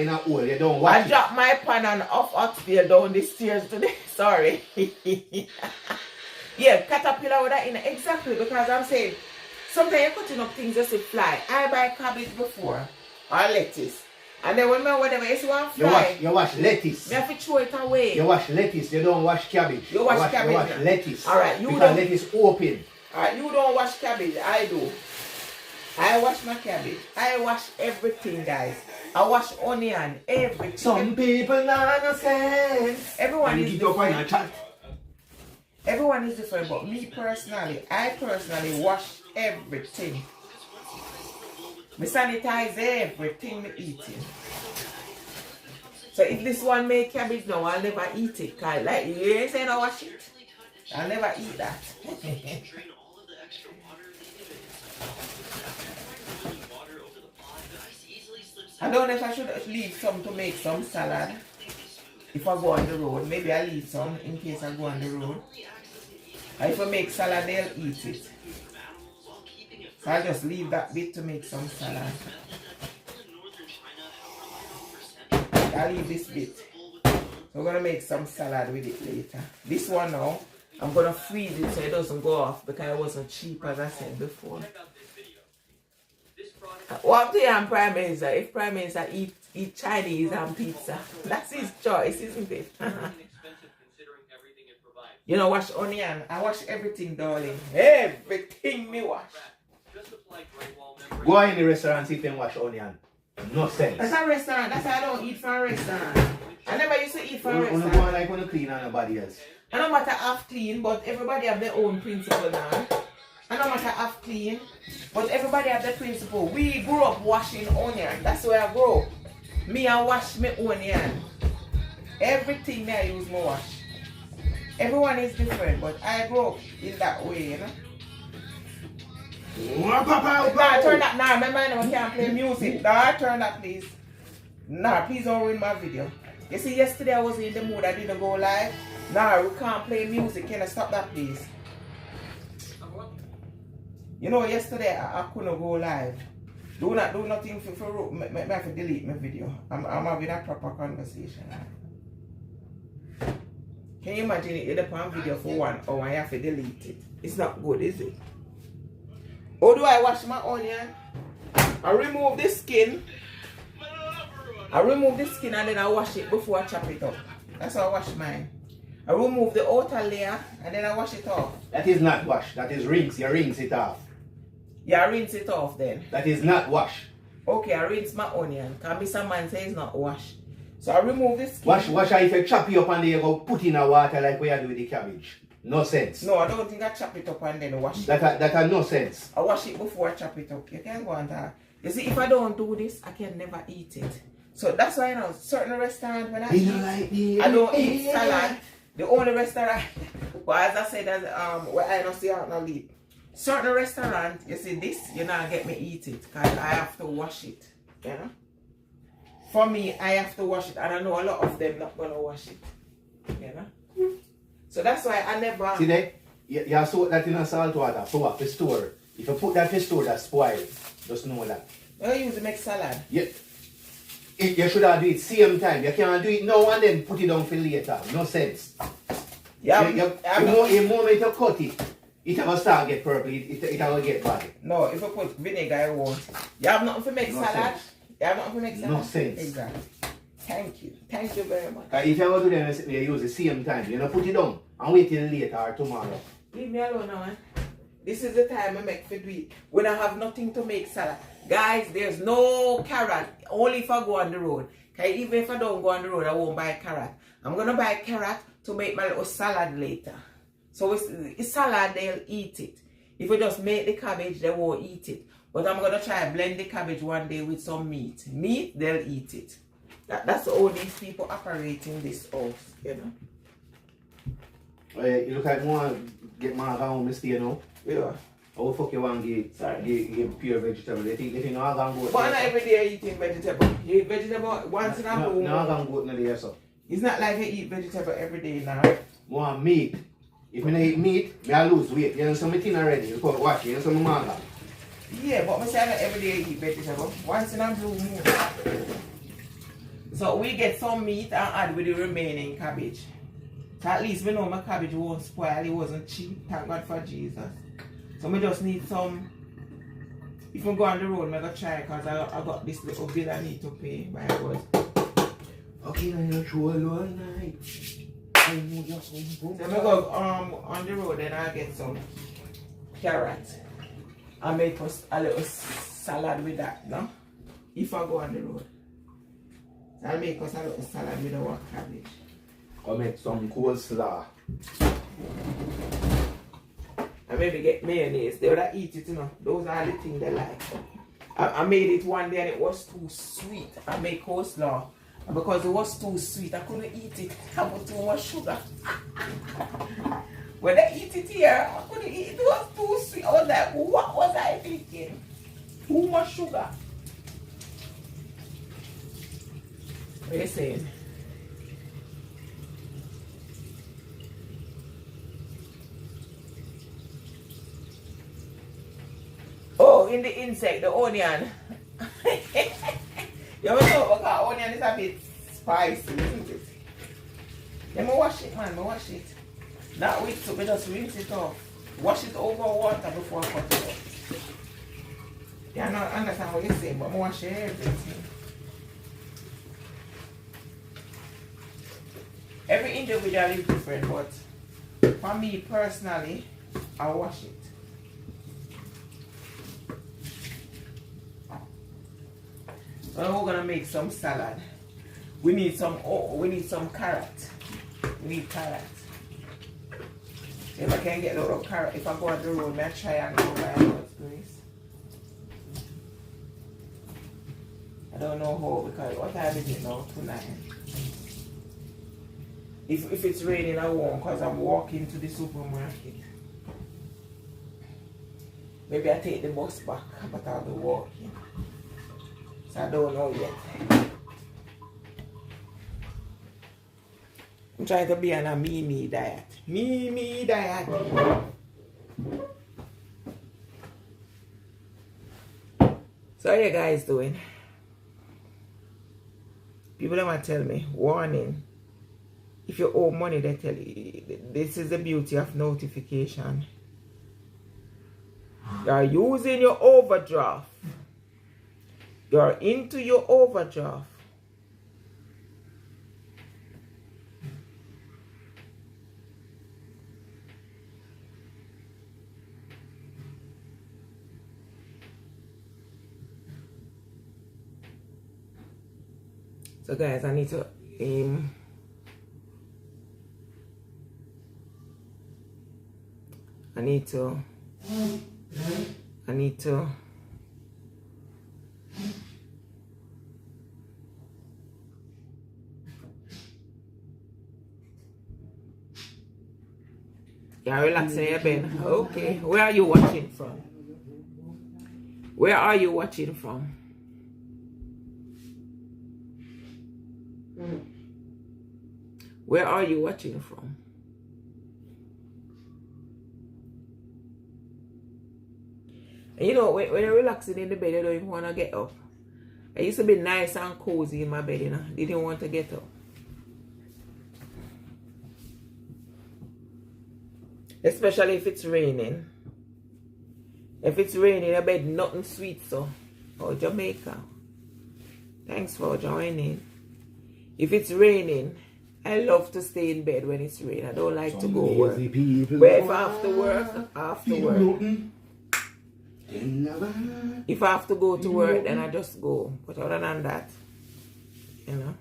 [SPEAKER 2] a hole, you don't wash it.
[SPEAKER 1] I dropped my pan and off Oxtail down the stairs today. Sorry. Yeah, caterpillar with that in it. Exactly, because I'm saying, sometimes you're cutting up things just to fly. I buy cabbage before, or lettuce. And then when whatever you see one fly,
[SPEAKER 2] you wash lettuce.
[SPEAKER 1] You have to throw it away.
[SPEAKER 2] You wash lettuce, you don't wash cabbage.
[SPEAKER 1] You wash cabbage.
[SPEAKER 2] You wash lettuce.
[SPEAKER 1] Alright,
[SPEAKER 2] because lettuce open.
[SPEAKER 1] Alright, you don't wash cabbage, I do. I wash my cabbage. I wash everything, guys. I wash onion, everything.
[SPEAKER 2] Some people not understand.
[SPEAKER 1] Everyone is different. Everyone is different, but me personally, I personally wash everything. Me sanitize everything me eating. So if this one make cabbage now, I'll never eat it. Cause like you ain't saying I wash it. I'll never eat that. I don't know if I should leave some to make some salad. If I go on the road, maybe I'll leave some in case I go on the road. And if I make salad, they'll eat it. So I'll just leave that bit to make some salad. I'll leave this bit. So we're going to make some salad with it later. This one now, I'm going to freeze it so it doesn't go off because it wasn't cheap as I said before. What do you Prime Minister? If Prime Minister eat Chinese and pizza, that's his choice, isn't it? You know, wash onion. I wash everything, darling. Everything me wash.
[SPEAKER 2] Go in the restaurant sit and wash onion. No sense.
[SPEAKER 1] That's a restaurant. That's why I don't eat from a restaurant. I never used to eat from a restaurant.
[SPEAKER 2] You go like when you clean on nobody else.
[SPEAKER 1] I don't matter half clean, but everybody have their own principle now. I don't matter half clean, but everybody have their principle. We grew up washing onion. That's where I grew up. Me, I wash my onion. Everything me I use my wash. Everyone is different, but I grew up in that way, you know. Nah, turn that. Nah, remember I can't play music. Nah, turn that, please. Nah, please don't ruin my video. You see, yesterday I was in the mood. I didn't go live. Nah, we can't play music. Can I stop that, please? You know, yesterday I couldn't go live. Do nothing for me. I have to delete my video. I'm having a proper conversation. Can you imagine it? You're on video for 1 hour and I have to delete it. It's not good, is it? How do I wash my onion? I remove the skin. And then I wash it before I chop it up. That's how I wash mine. I remove the outer layer and then I wash it off.
[SPEAKER 2] That is not wash. That is rinse. You rinse it off.
[SPEAKER 1] Yeah, I rinse it off then.
[SPEAKER 2] That is not wash.
[SPEAKER 1] Okay, I rinse my onion. Because some man says it's not wash. So I remove the skin.
[SPEAKER 2] Wash if you chop it up and then you go put in a water like we are doing with the cabbage. No sense.
[SPEAKER 1] No, I don't think I chop it up and then wash it.
[SPEAKER 2] That has no sense.
[SPEAKER 1] I wash it before I chop it up. You can't go on that. You see, if I don't do this, I can never eat it. So that's why, you know, certain restaurants when I eat, I don't eat salad. The only restaurant, but as I said, where I don't see out no leap. Certain restaurants, you see this, you not get me eat it because I have to wash it. You know? For me, I have to wash it, and I know a lot of them not gonna wash it. You know? So that's why I never.
[SPEAKER 2] See there? You soak that in a salt water for what? For store. If you put that in store, that's spoiled. Just know that.
[SPEAKER 1] I use to make salad.
[SPEAKER 2] Yeah. You should have do it same time. You can't do it now and then put it down for later. No sense.
[SPEAKER 1] Yeah.
[SPEAKER 2] The moment you cut it, it will start get purple. It will get bad.
[SPEAKER 1] No, if you put vinegar, it won't. You have nothing to make
[SPEAKER 2] No
[SPEAKER 1] salad.
[SPEAKER 2] sense.
[SPEAKER 1] You have nothing to make salad.
[SPEAKER 2] No sense.
[SPEAKER 1] Exactly. Thank you. Thank you very much.
[SPEAKER 2] If you go to them, you use the same time. You know, put it down and wait till later or tomorrow.
[SPEAKER 1] Leave me alone now, eh? This is the time I make for do it. When I have nothing to make salad. Guys, there's no carrot. Only if I go on the road. Okay, even if I don't go on the road, I won't buy carrot. I'm gonna buy carrot to make my little salad later. So it's salad, they'll eat it. If you just make the cabbage, they won't eat it. But I'm gonna try and blend the cabbage one day with some meat. Meat, they'll eat it. That's all these people operate in this house, you know.
[SPEAKER 2] You look like more get my home stay, you know.
[SPEAKER 1] Yeah.
[SPEAKER 2] How the fuck you want to get pure vegetable? They think all gonna go.
[SPEAKER 1] But not every day eating vegetable. You eat vegetable once in a blue moon.
[SPEAKER 2] No, gonna go in there, so.
[SPEAKER 1] It's not like you eat vegetable every day now.
[SPEAKER 2] Want meat. If I don't eat meat, I lose weight. You know something already. You can't watch it. You know some manga.
[SPEAKER 1] Yeah, but I say not every day eat vegetable. Once in a blue moon. So we get some meat and add with the remaining cabbage. So at least we know my cabbage won't spoil. It wasn't cheap. Thank God for Jesus. So we just need some. If we go on the road, I'm going to try because I got this little bill I need to pay. My God.
[SPEAKER 2] Okay, I'm going to throw all night.
[SPEAKER 1] So I'm going to go on the road and I'll get some carrot. I'll make us a little salad with that, no? If I go on the road. So I'll make us a little salad with our cabbage.
[SPEAKER 2] I'll make some coleslaw.
[SPEAKER 1] I maybe get mayonnaise. They would eat it, you know. Those are the things they like. I made it one day and it was too sweet. I made coleslaw. And because it was too sweet, I couldn't eat it. I put too much sugar. When I eat it here, I couldn't eat it. It was too sweet. I was like, what was I thinking? Too much sugar. What are you saying? Oh, in the insect, the onion. You ever know because onion is a bit spicy, isn't it? Let me wash it, man. Wash it. Not with soap, just rinse it off. Wash it over water before I cut it off. Yeah, I don't understand what you're saying, but I wash everything. Every individual is different, but for me personally, I wash it. So we're gonna make some salad. We need some carrot. We need carrot. If I can get a little carrot, if I go on the road, I'll try and go by God's grace. I don't know how because what time is it now? 2:09. If it's raining, I won't because I'm walking to the supermarket. Maybe I take the bus back, but I'll be walking. So I don't know yet. I'm trying to be on a me diet. Me diet. So how you guys doing? People don't want to tell me, warning. If you owe money, they tell you. This is the beauty of notification. You are using your overdraft. You're into your overdraft. So guys, I need to I need to yeah, relaxing your bed. Okay. Where are you watching from? Where are you watching from? Where are you watching from? And you know, when you're relaxing in the bed, you don't even want to get up. I used to be nice and cozy in my bed, you know. Didn't want to get up. Especially if it's raining. If it's raining, I bed nothing sweet, so. Oh, Jamaica. Thanks for joining. If it's raining, I love to stay in bed when it's raining. I don't like to go work. But if I have to work, I have to work. If I have to go to work, then I just go. But other than that, You know?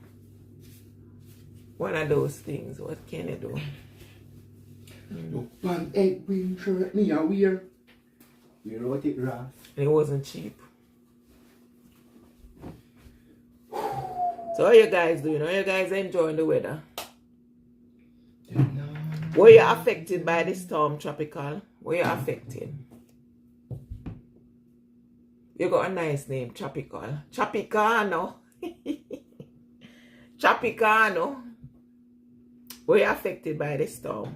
[SPEAKER 1] One of those things. What can you do?
[SPEAKER 2] Look, one egg wing shirt me a wear. We wrote it rough.
[SPEAKER 1] And it wasn't cheap. So how you guys doing? How you guys enjoying the weather? Were you affected by the storm, Tropical? Were you affected? You got a nice name, Tropical. Tropicano. Tropicano. Were you affected by the storm?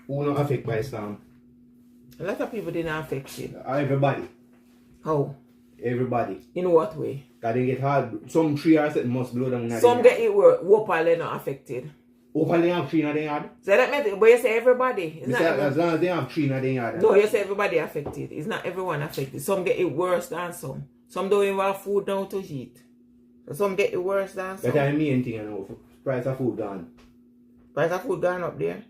[SPEAKER 2] Who not affected by storm?
[SPEAKER 1] A lot of people didn't affect it.
[SPEAKER 2] Everybody.
[SPEAKER 1] How?
[SPEAKER 2] Everybody.
[SPEAKER 1] In what way?
[SPEAKER 2] Cause they get hard. Some tree or something must blow down.
[SPEAKER 1] Some get it work. Whopper they not affected.
[SPEAKER 2] Whopper they have tree in their yard?
[SPEAKER 1] So that means, but you say everybody. It's not
[SPEAKER 2] As long as they have tree in their yard.
[SPEAKER 1] No, you say everybody affected. It's not everyone affected. Some get it worse than some. Some don't even have food now to eat. So some get it worse than some.
[SPEAKER 2] That's the main thing I know. Price of food gone.
[SPEAKER 1] Price of food gone up there.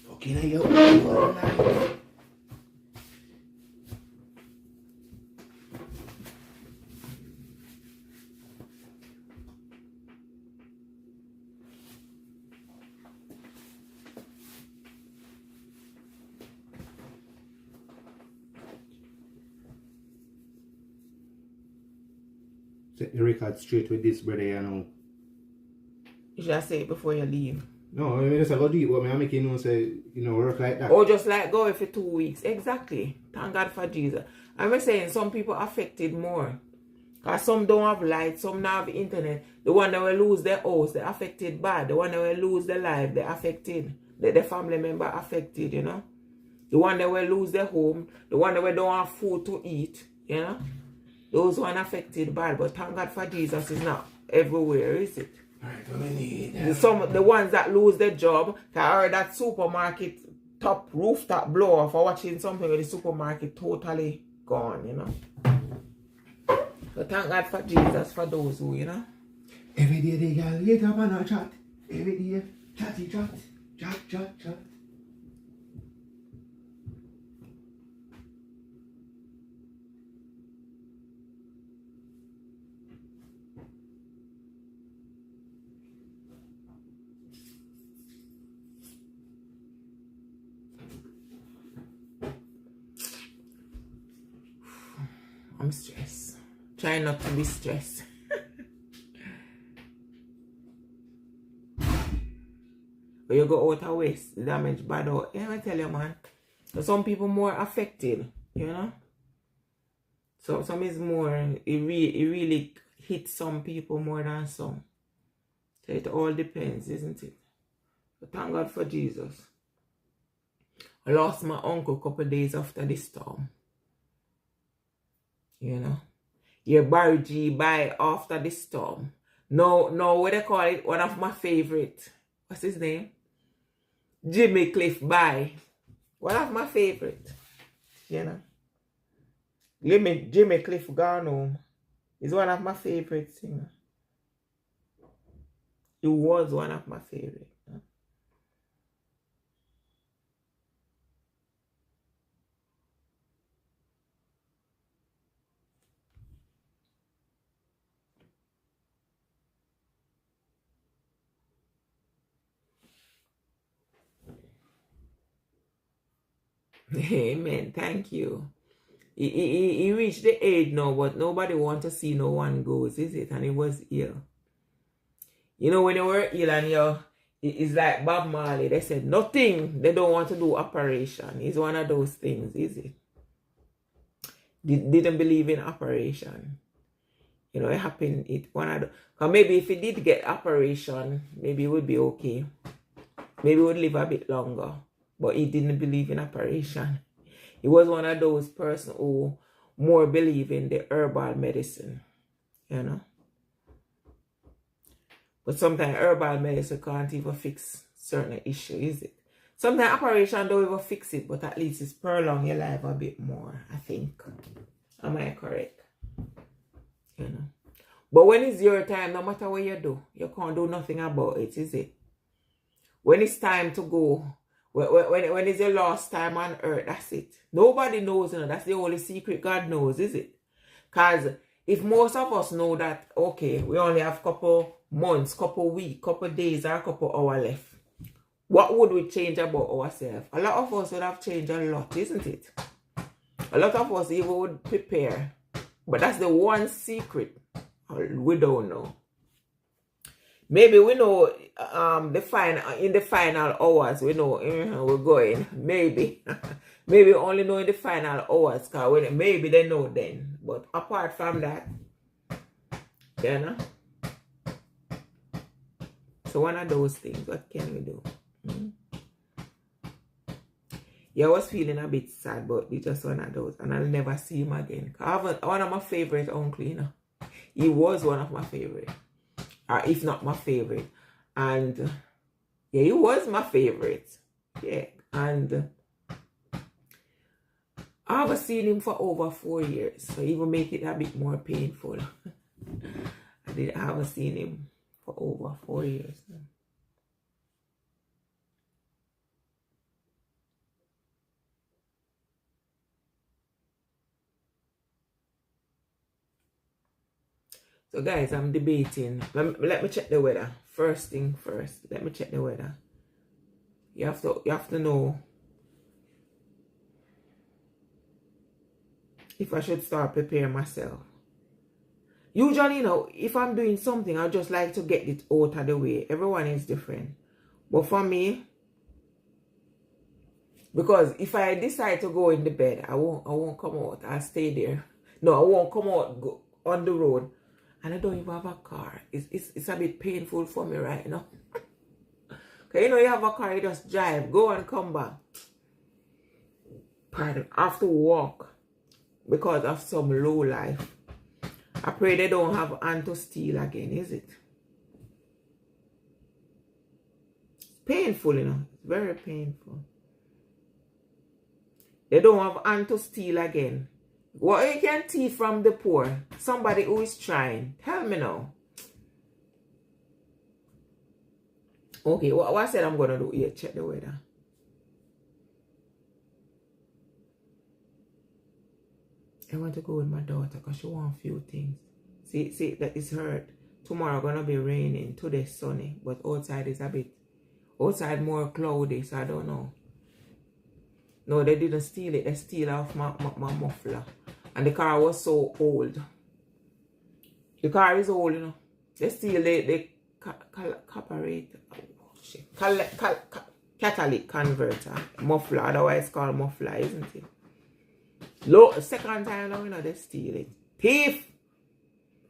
[SPEAKER 2] Fucking hell. Set the record straight with this brother, you know.
[SPEAKER 1] You should say it before you leave.
[SPEAKER 2] No, I mean, just go do it, but I make you know, say, you know, work like that.
[SPEAKER 1] Or just like go for 2 weeks. Exactly. Thank God for Jesus. I'm saying some people affected more. Because some don't have light, some don't have internet. The one that will lose their house, they affected bad. The one that will lose their life, they affected. The family member affected, you know. The one that will lose their home, the one that will don't have food to eat, you know. Those one affected bad, but thank God for Jesus is not everywhere, is it?
[SPEAKER 2] Alright, what we need.
[SPEAKER 1] The ones that lose their job, I heard that supermarket rooftop blower for watching something with the supermarket totally gone, you know. So thank God for Jesus for those who, you know.
[SPEAKER 2] Every day they get up and a chat. Every day, chatty chat. Chat.
[SPEAKER 1] I'm stressed. Trying not to be stressed. But you go out of waste, the damage bad out. Yeah, I tell you, man. So some people more affected, you know. So some is more, it really hits some people more than some. So it all depends, isn't it? But thank God for Jesus. I lost my uncle a couple of days after the storm. You know. Your Barry G by after the storm. No, what they call it? One of my favorite. What's his name? Jimmy Cliff by. One of my favorite. You know. Jimmy Cliff gone home. Is one of my favorite singers. He was one of my favorite. Amen. Thank you. He reached the age now, but nobody wants to see no one goes, is it? And he was ill. You know, when you were ill and it's like Bob Marley, they said nothing. They don't want to do operation. It's one of those things, is it? Didn't believe in operation. You know, it happened. Because maybe if he did get operation, maybe it would be okay. Maybe he would live a bit longer. But he didn't believe in operation. He was one of those persons who more believe in the herbal medicine, you know. But sometimes herbal medicine can't even fix certain issues, is it? Sometimes operation don't even fix it, but at least it's prolong your life a bit more, I think. Am I correct? You know. But when it's your time, no matter what you do, you can't do nothing about it, is it? When it's time to go, When is your last time on earth? That's it. Nobody knows, you know. That's the only secret God knows, is it? Because if most of us know that, okay, we only have couple months, couple weeks, couple days, or a couple hours left, what would we change about ourselves? A lot of us would have changed a lot, isn't it? A lot of us even would prepare. But that's the one secret we don't know. Maybe we know in the final hours, we know we're going. Maybe. Maybe only know in the final hours, because maybe they know then. But apart from that, you know. So one of those things, what can we do? Yeah, I was feeling a bit sad, but it's just one of those. And I'll never see him again. I have one of my favorite uncle, you know. He was one of my favorite. Or if not my favorite. And yeah, he was my favorite. Yeah. And I haven't seen him for over 4 years. So even make it a bit more painful. I haven't seen him for over 4 years. So guys, I'm debating. Let me check the weather. First thing first. Let me check the weather. You have to know if I should start preparing myself. Usually, you know, if I'm doing something, I just like to get it out of the way. Everyone is different. But for me, because if I decide to go in the bed, I won't come out. I'll stay there. No, I won't come out, go on the road. And I don't even have a car. It's a bit painful for me right now. Because you know you have a car, you just drive, go and come back. Pardon, I have to walk because of some low life. I pray they don't have Anto Steel again, is it? It's painful, you know. It's very painful. They don't have Anto Steel again. What you can teach from the poor? Somebody who is trying. Tell me now. Okay, what I said I'm going to do? Yeah, check the weather. I want to go with my daughter because she wants a few things. See, that is hurt. Tomorrow going to be raining. Today sunny. But outside is a bit... Outside more cloudy, so I don't know. No, they didn't steal it. They steal off my muffler. And the car was so old. The car is old, you know. They steal the catalytic converter. Muffler, otherwise called muffler, isn't it? Second time now, you know, they steal it. Thief!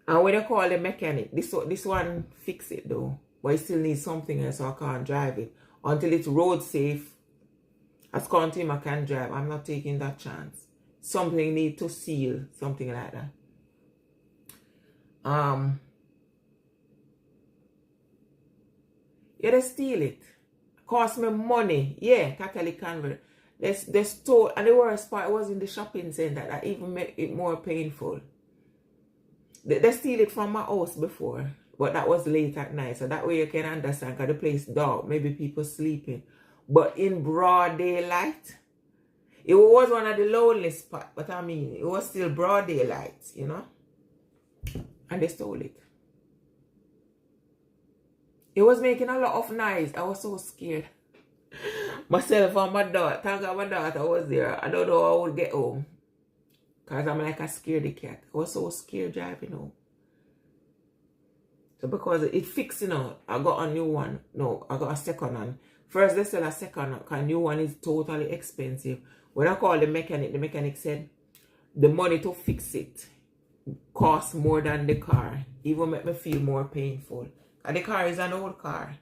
[SPEAKER 1] And when they call the mechanic, this one fix it though. But it still needs something else, so I can't drive it. Until it's road safe. As count him, I can drive. I'm not taking that chance. Something need to seal. Something like that. Yeah, they steal it. Cost me money. Yeah, catalytic converter. They stole. And the worst part was in the shopping center. That even made it more painful. They steal it from my house before. But that was late at night. So that way you can understand. Because the place dark. Maybe people sleeping. But in broad daylight, it was one of the loneliest spots. But I mean, it was still broad daylight, you know. And they stole it. It was making a lot of noise. I was so scared. Myself and my daughter. Thank God my daughter was there. I don't know how I would get home. Because I'm like a scaredy cat. I was so scared driving home. So because it fixed, you know, I got a new one. No, I got a second one. First, they sell a second one, because new one is totally expensive. When I called the mechanic said the money to fix it costs more than the car. Even make me feel more painful. And the car is an old car.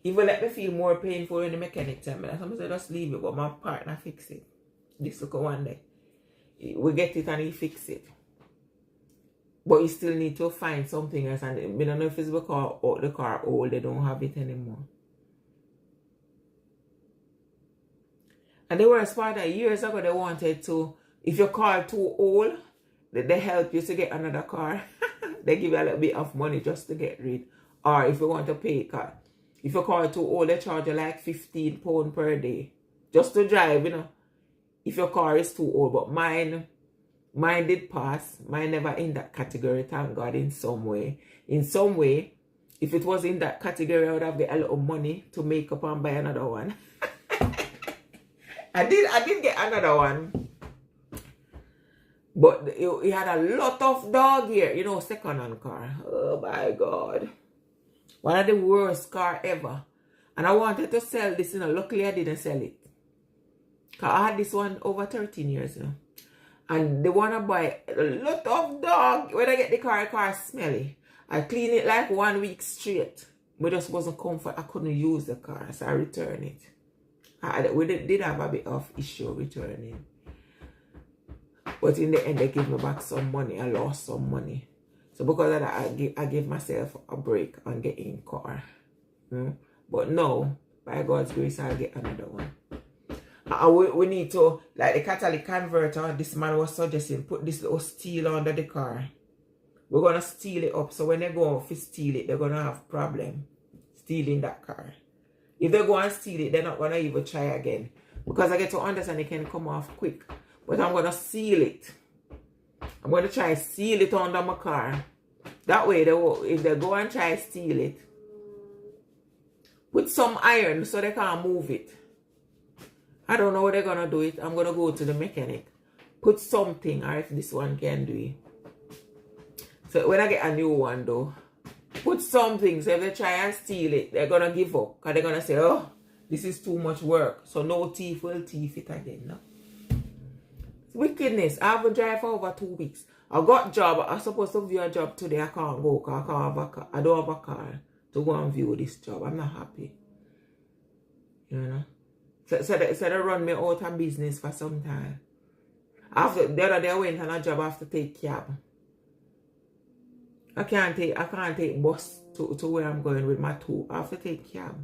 [SPEAKER 1] Even let me feel more painful when the mechanic tell me that. Somebody said just leave it, but my partner fix it. This look one day. We get it and he fix it. But you still need to find something else. And I don't know if it's because the car old, they don't have it anymore. And the worst part that years ago they wanted to, if your car too old, they help you to get another car. They give you a little bit of money just to get rid. Or if you want to pay car. If your car too old, they charge you like £15 per day. just to drive, if your car is too old. But mine did pass. Mine never in that category, thank God, in some way. In some way, if it was in that category, I would have get a little money to make up and buy another one. I did get another one. But it had a lot of dog here, second-hand car. Oh my God. One of the worst car ever. And I wanted to sell this, luckily I didn't sell it. Because I had this one over 13 years, And they want to buy a lot of dog. When I get the car smelly. I clean it like 1 week straight. But just wasn't comfort. I couldn't use the car, so I returned it. We did have a bit of issue returning. But in the end, they gave me back some money. I lost some money. So because of that, I gave myself a break on getting car. But no, by God's grace, I'll get another one. We need to, like the catalytic converter, this man was suggesting, put this little steel under the car. We're going to steel it up. So when they go to steal it, they're going to have problem stealing that car. If they go and steal it, they're not going to even try again. Because I get to understand it can come off quick. But I'm going to seal it. I'm going to try seal it under my car. That way, if they go and try steal it, put some iron so they can't move it. I don't know how they're going to do it. I'm going to go to the mechanic. Put something, or if this one can do it. So when I get a new one though, put something. So if they try and steal it, they're going to give up. Because they're going to say, oh, this is too much work. So no thief will thief it again. No? Wickedness. I haven't driven for over 2 weeks. I got job. I'm supposed to view a job today. I can't go because I don't have a car to go and view this job. I'm not happy. So they run me out of business for some time. After the other day I went on a job, I have to take cab. I can't take bus to where I'm going with my two. I have to take cab.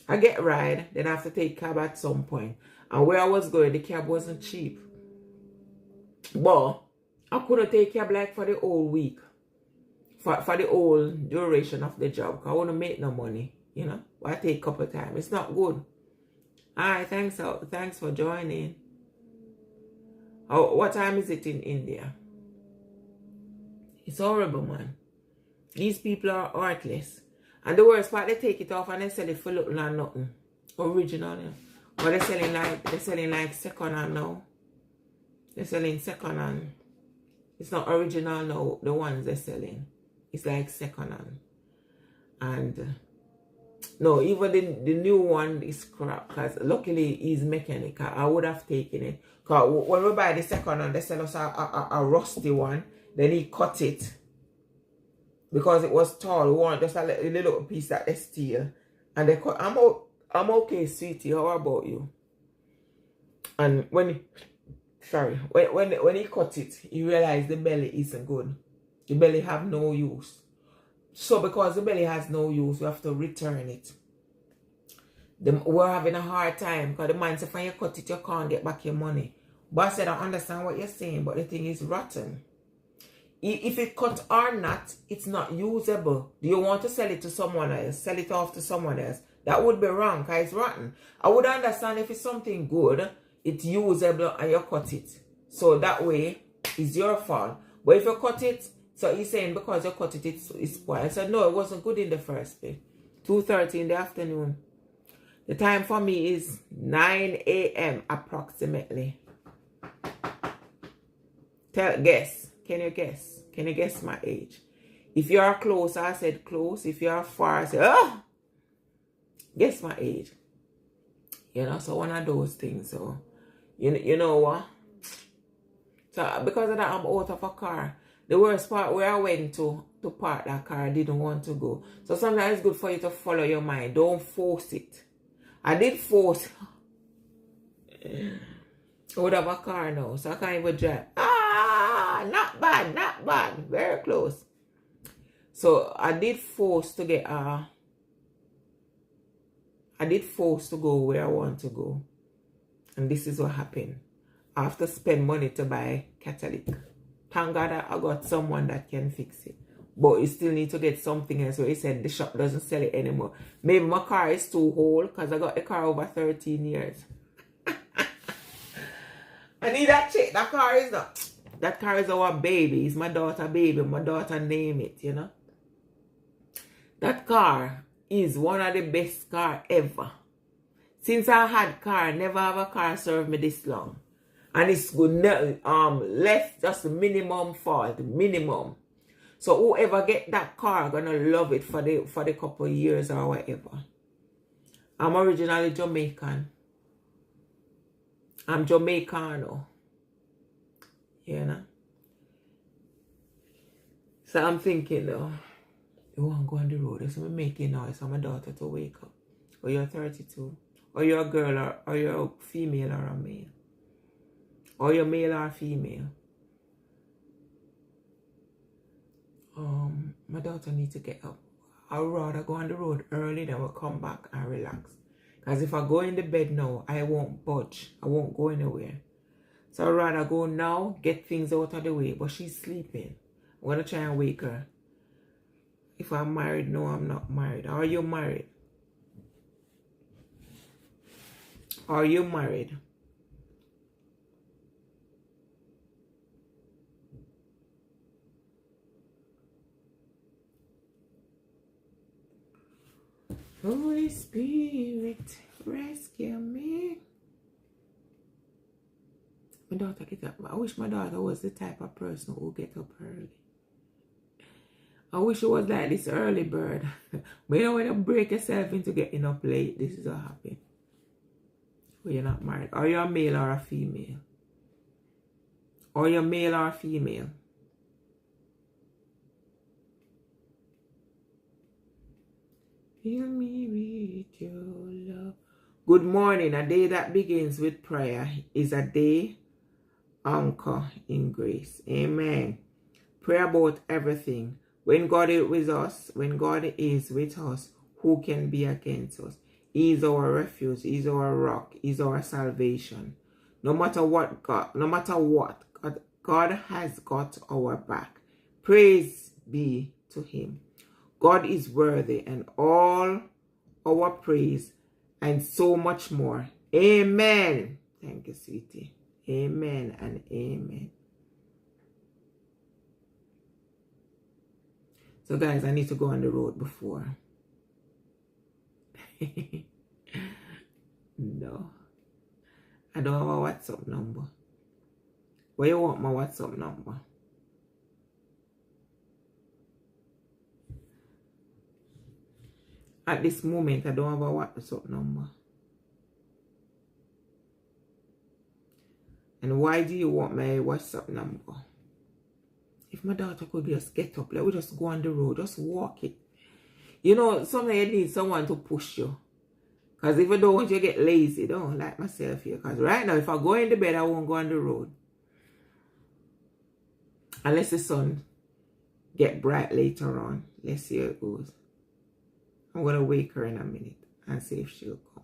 [SPEAKER 1] I get ride, then I have to take cab at some point. And where I was going, the cab wasn't cheap. But I couldn't take cab like for the whole week. For the whole duration of the job. Because I want to make no money. I take a couple of times. It's not good. Alright, thanks for joining. Oh, what time is it in India? It's horrible, man. These people are heartless. And the worst part, they take it off and they sell it for little and nothing. Original, yeah. But they're selling like second hand now. They're selling second hand. It's not original now, the ones they're selling. It's like second hand. And no, even the new one is crap. Because luckily he's mechanical. I would have taken it. Because when we buy the second hand, they sell us a rusty one. Then he cut it. Because it was tall. We want just a little piece that they steal. And they cut. I'm okay, sweetie. How about you? And when he cut it, he realized the belly isn't good. The belly have no use. So because the belly has no use, we have to return it. We're having a hard time because the man said, when you cut it, you can't get back your money. But I said, I understand what you're saying, but the thing is rotten. If it cut or not, it's not usable. Do you want to sell it to someone else? Sell it off to someone else? That would be wrong because it's rotten. I would understand if it's something good, it's usable and you cut it. So that way, it's your fault. But if you cut it, so he's saying because you cut it, it's spoiled. I said, no, it wasn't good in the first place. 2:30 in the afternoon. The time for me is 9 a.m. approximately. Guess. Can you guess? Can you guess my age? If you are close, I said close. If you are far, I said, oh! Guess my age. So one of those things. So, you know what? So, because of that, I'm out of a car. The worst part where I went to park that car, I didn't want to go. So sometimes it's good for you to follow your mind. Don't force it. I did force. I would have a car now, so I can't even drive. Not bad. Very close. So I did force to get I did force to go where I want to go. And this is what happened. I have to spend money to buy catalytic. Thank God I got someone that can fix it. but you still need to get something else. So he said the shop doesn't sell it anymore. Maybe my car is too old because I got the car over 13 years. I need that check. That car is not. That car is our baby. It's my daughter's baby. My daughter named it, you know. That car is one of the best car ever. Since I had car, never have a car served me this long. And it's good, less just minimum fault, minimum. So whoever get that car gonna love it for the couple of years or whatever. I'm originally Jamaican. I'm Jamaicano. You know? So I'm thinking though, you want to go on the road, so I'm making noise for my daughter to wake up. Or you're 32. Or you're a girl or you're a female or a male. Or you're male or female. My daughter needs to get up. I'd rather go on the road early than we'll come back and relax. Because if I go in the bed now, I won't budge. I won't go anywhere. So I'd rather go now, get things out of the way. But she's sleeping. I'm going to try and wake her. If I'm married, no, I'm not married. Are you married? Are you married? Holy Spirit, rescue me. My daughter get up. I wish my daughter was the type of person who get up early. I wish it was like this early bird. But you know when you break yourself into getting up late, this is what happens. Well, you're not married. Are you a male or a female? Are you a male or a female? Fill me with your love. Good morning. A day that begins with prayer is a day anchor in grace. Amen. Pray about everything. When God is with us, who can be against us? He is our refuge, He is our rock, He is our salvation. No matter what, God has got our back. Praise be to Him. God is worthy and all our praise and so much more. Amen. Thank you, sweetie. Amen and amen. So guys, I need to go on the road before. No. I don't have a WhatsApp number. Where you want my WhatsApp number? At this moment, I don't have a WhatsApp number. And why do you want my WhatsApp number? If my daughter could just get up, let me just go on the road, just walk it. You know, sometimes you need someone to push you. Because if you don't want you to get lazy, don't like myself here. Because right now, if I go in the bed, I won't go on the road. Unless the sun get bright later on. Let's see how it goes. I'm going to wake her in a minute and see if she'll come.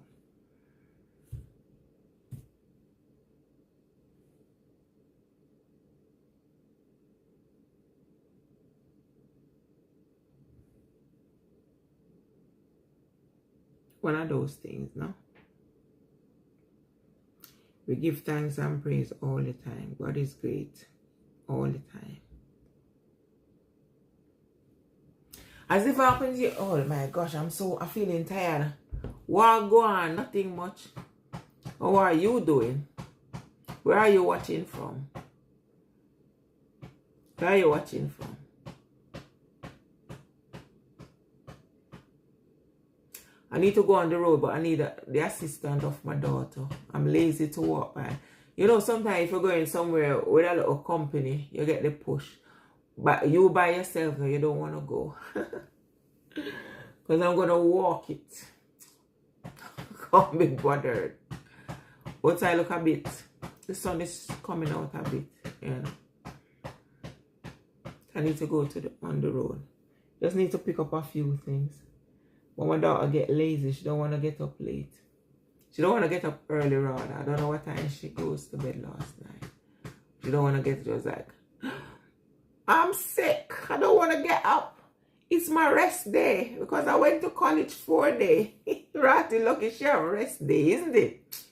[SPEAKER 1] One of those things, no? We give thanks and praise all the time. God is great all the time. As if it happens here, oh my gosh, I'm feeling tired. What go on? Nothing much. How are you doing? Where are you watching from? Where are you watching from? I need to go on the road, but I need the assistance of my daughter. I'm lazy to walk by. You know, sometimes if you're going somewhere with a little company, you get the push. But you by yourself, you don't want to go. Because I'm going to walk it. Can't be bothered. But I look a bit. The sun is coming out a bit. You know. I need to go on the road. Just need to pick up a few things. When my daughter get lazy, she don't want to get up late. She don't want to get up early rather. I don't know what time she goes to bed last night. She don't want to get just like I'm sick. I don't want to get up. It's my rest day because I went to college 4 days. Ratty lucky she have rest day, isn't it?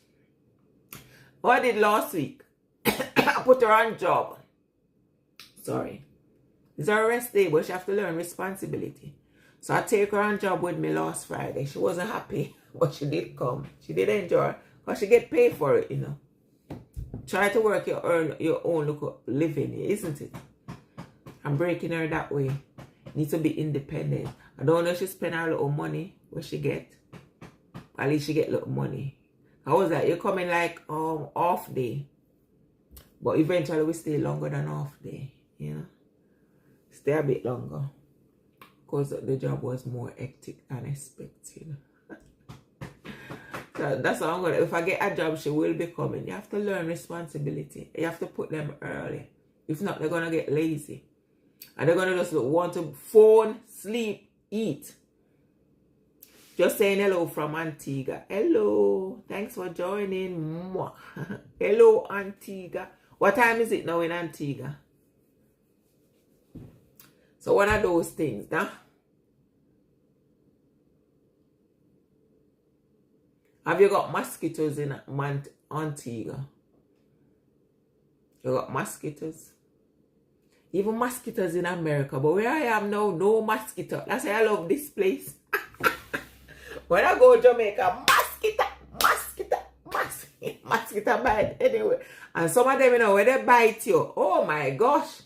[SPEAKER 1] What I did last week? I put her on job. Sorry. It's her rest day, but she have to learn responsibility. So I take her on job with me last Friday. She wasn't happy, but she did come. She did enjoy because she get paid for it, you know. Try to work your own living, isn't it? I'm breaking her that way. Need to be independent. I don't know if she spend her little money what she get. At least she get little money. How was that? You're coming like off day. But eventually we stay longer than off day, you know. Stay a bit longer. Because the job was more hectic than expected. So that's how I'm gonna, if I get a job, she will be coming. You have to learn responsibility. You have to put them early. If not, they're gonna get lazy. And they're gonna just want to phone, sleep, eat. Just saying hello from Antigua. Hello. Thanks for joining. Hello, Antigua. What time is it now in Antigua? So one of those things, nah? Have you got mosquitoes in Antigua? You got mosquitoes? Even mosquitoes in America. But where I am now, no mosquito. That's why I love this place. When I go to Jamaica, mosquito bite anyway. And some of them, you know, when they bite you, oh my gosh.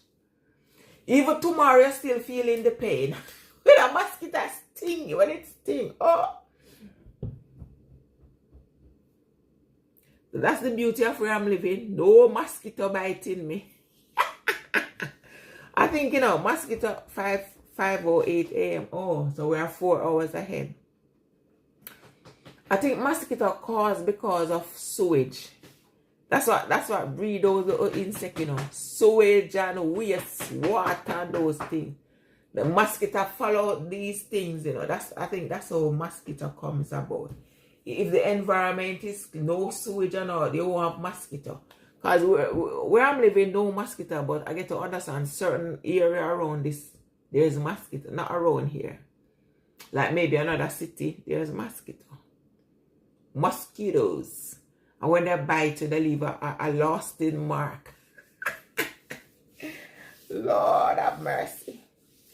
[SPEAKER 1] Even tomorrow, you're still feeling the pain. When a mosquito sting you, when it stings, oh. That's the beauty of where I'm living. No mosquito biting me. I think, you know, mosquito 5:08 a.m. Oh, so we are 4 hours ahead. I think mosquito caused because of sewage. That's what breed those little insects, you know. Sewage and waste water and those things. The mosquito follow these things, you know. I think that's how mosquito comes about. If the environment is no sewage and all, they won't have mosquito. Because where I'm living, no mosquito, but I get to understand certain area around this, there's mosquito. Not around here. Like maybe another city, there's mosquito. Mosquitoes. And when they bite you, they leave a lasting mark. Lord have mercy.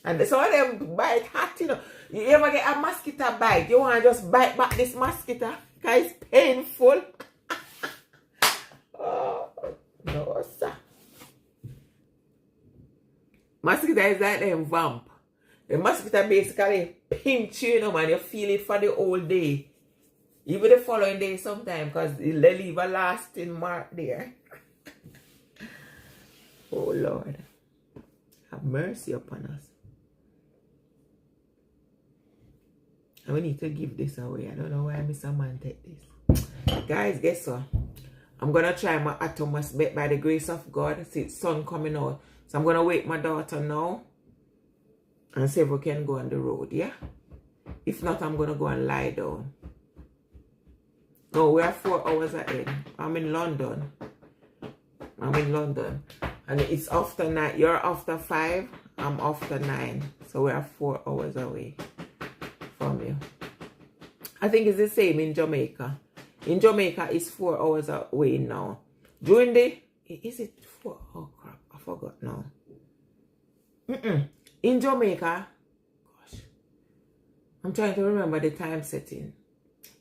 [SPEAKER 1] And some of them bite hot, you know. You ever get a mosquito bite? You want to just bite back this mosquito? Because it's painful. Oh, no, sir. Mosquito is like them vamp. The mosquito basically pinch you, you know, man. You feel it for the whole day. Even the following day sometimes, because they leave a lasting mark there. Oh, Lord. Have mercy upon us. And we need to give this away. I don't know why Mr. Man take this. Guys, guess what? I'm going to try my utmost bet by the grace of God. See the sun coming out. So I'm going to wake my daughter now. And see if we can go on the road, yeah? If not, I'm going to go and lie down. No, we are 4 hours ahead. I'm in London. And it's after 9. You're after 5. I'm after 9. So we are 4 hours away from you. I think it's the same in Jamaica. In Jamaica, it's 4 hours away now. During the... Is it 4? Oh, crap. I forgot now. In Jamaica... Gosh. I'm trying to remember the time setting.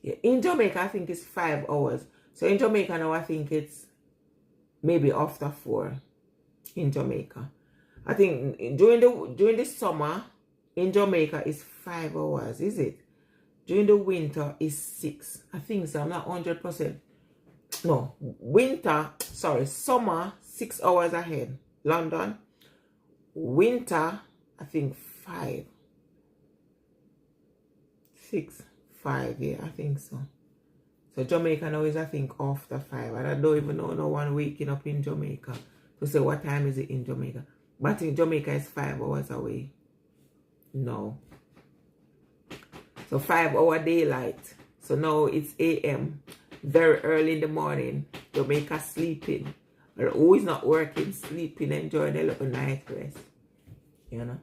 [SPEAKER 1] Yeah, in Jamaica, I think it's 5 hours. So in Jamaica now, I think it's maybe after 4 in Jamaica. I think during the summer in Jamaica is 5 hours, is it? During the winter is 6. I think so. I'm not 100%. No, summer 6 hours ahead. London. Winter, I think 5. 6. 5, yeah, I think so. So Jamaica now is, I think, after 5. And I don't even know no one waking up in Jamaica to say what time is it in Jamaica. But I think Jamaica is 5 hours away. No. So 5 hour daylight. So now it's AM. Very early in the morning. Jamaica sleeping. Or who is not working, sleeping, enjoying a little night rest. you know.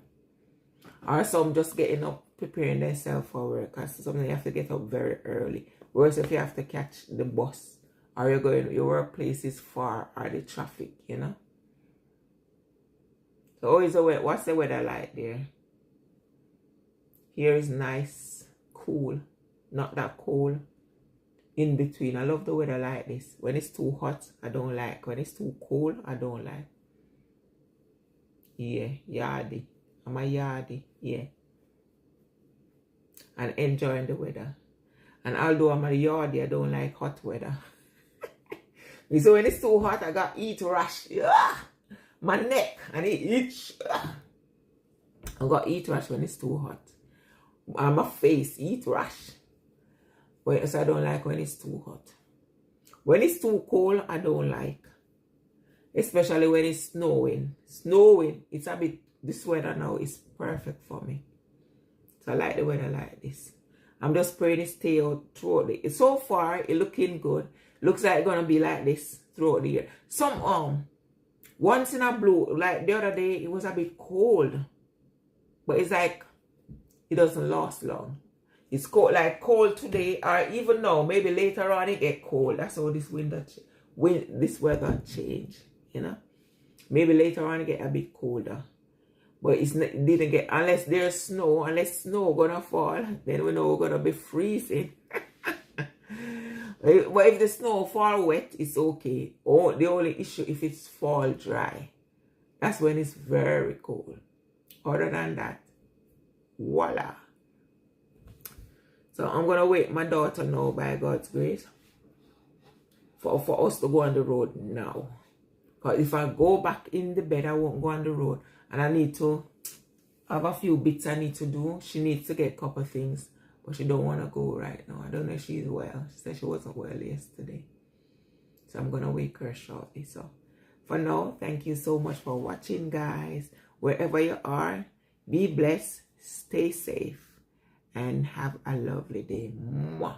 [SPEAKER 1] Or some just getting up, preparing themselves for work, because sometimes you have to get up very early. Whereas if you have to catch the bus, or you're going, your workplace is far, or the traffic, you know. So what's the weather like there? Here is nice, cool, not that cold. In between. I love the weather like this. When it's too hot, I don't like. When it's too cold, I don't like. Yeah, yardie. I'm a yardie, yeah. And enjoying the weather. And although I'm a yardie, I don't like hot weather. So when it's too hot, I got heat rash. My neck, and it itch. I got heat rash when it's too hot. And my face, heat rash. But so I don't like when it's too hot. When it's too cold, I don't like. Especially when it's snowing. Snowing, it's a bit, this weather now is perfect for me. So I like the weather like this. I'm just praying it stay out throughout the year. So far, it's looking good. Looks like it's going to be like this throughout the year. Once in a blue, like the other day, it was a bit cold. But it's like, it doesn't last long. It's cold, like cold today, or even now, maybe later on it get cold. That's how this this weather change, you know. Maybe later on it get a bit colder, but it didn't get, unless there's snow, unless snow gonna fall, then we know we're gonna be freezing. But if the snow fall wet, it's okay. Oh, the only issue if it's fall dry, that's when it's very cold. Other than that, voila. So I'm going to wait my daughter now, by God's grace, for us to go on the road now. Because if I go back in the bed, I won't go on the road. And I need to have a few bits I need to do. She needs to get a couple of things, but she don't want to go right now. I don't know if she's well. She said she wasn't well yesterday. So I'm going to wake her shortly. So for now, thank you so much for watching, guys. Wherever you are, be blessed, stay safe, and have a lovely day. Mwah.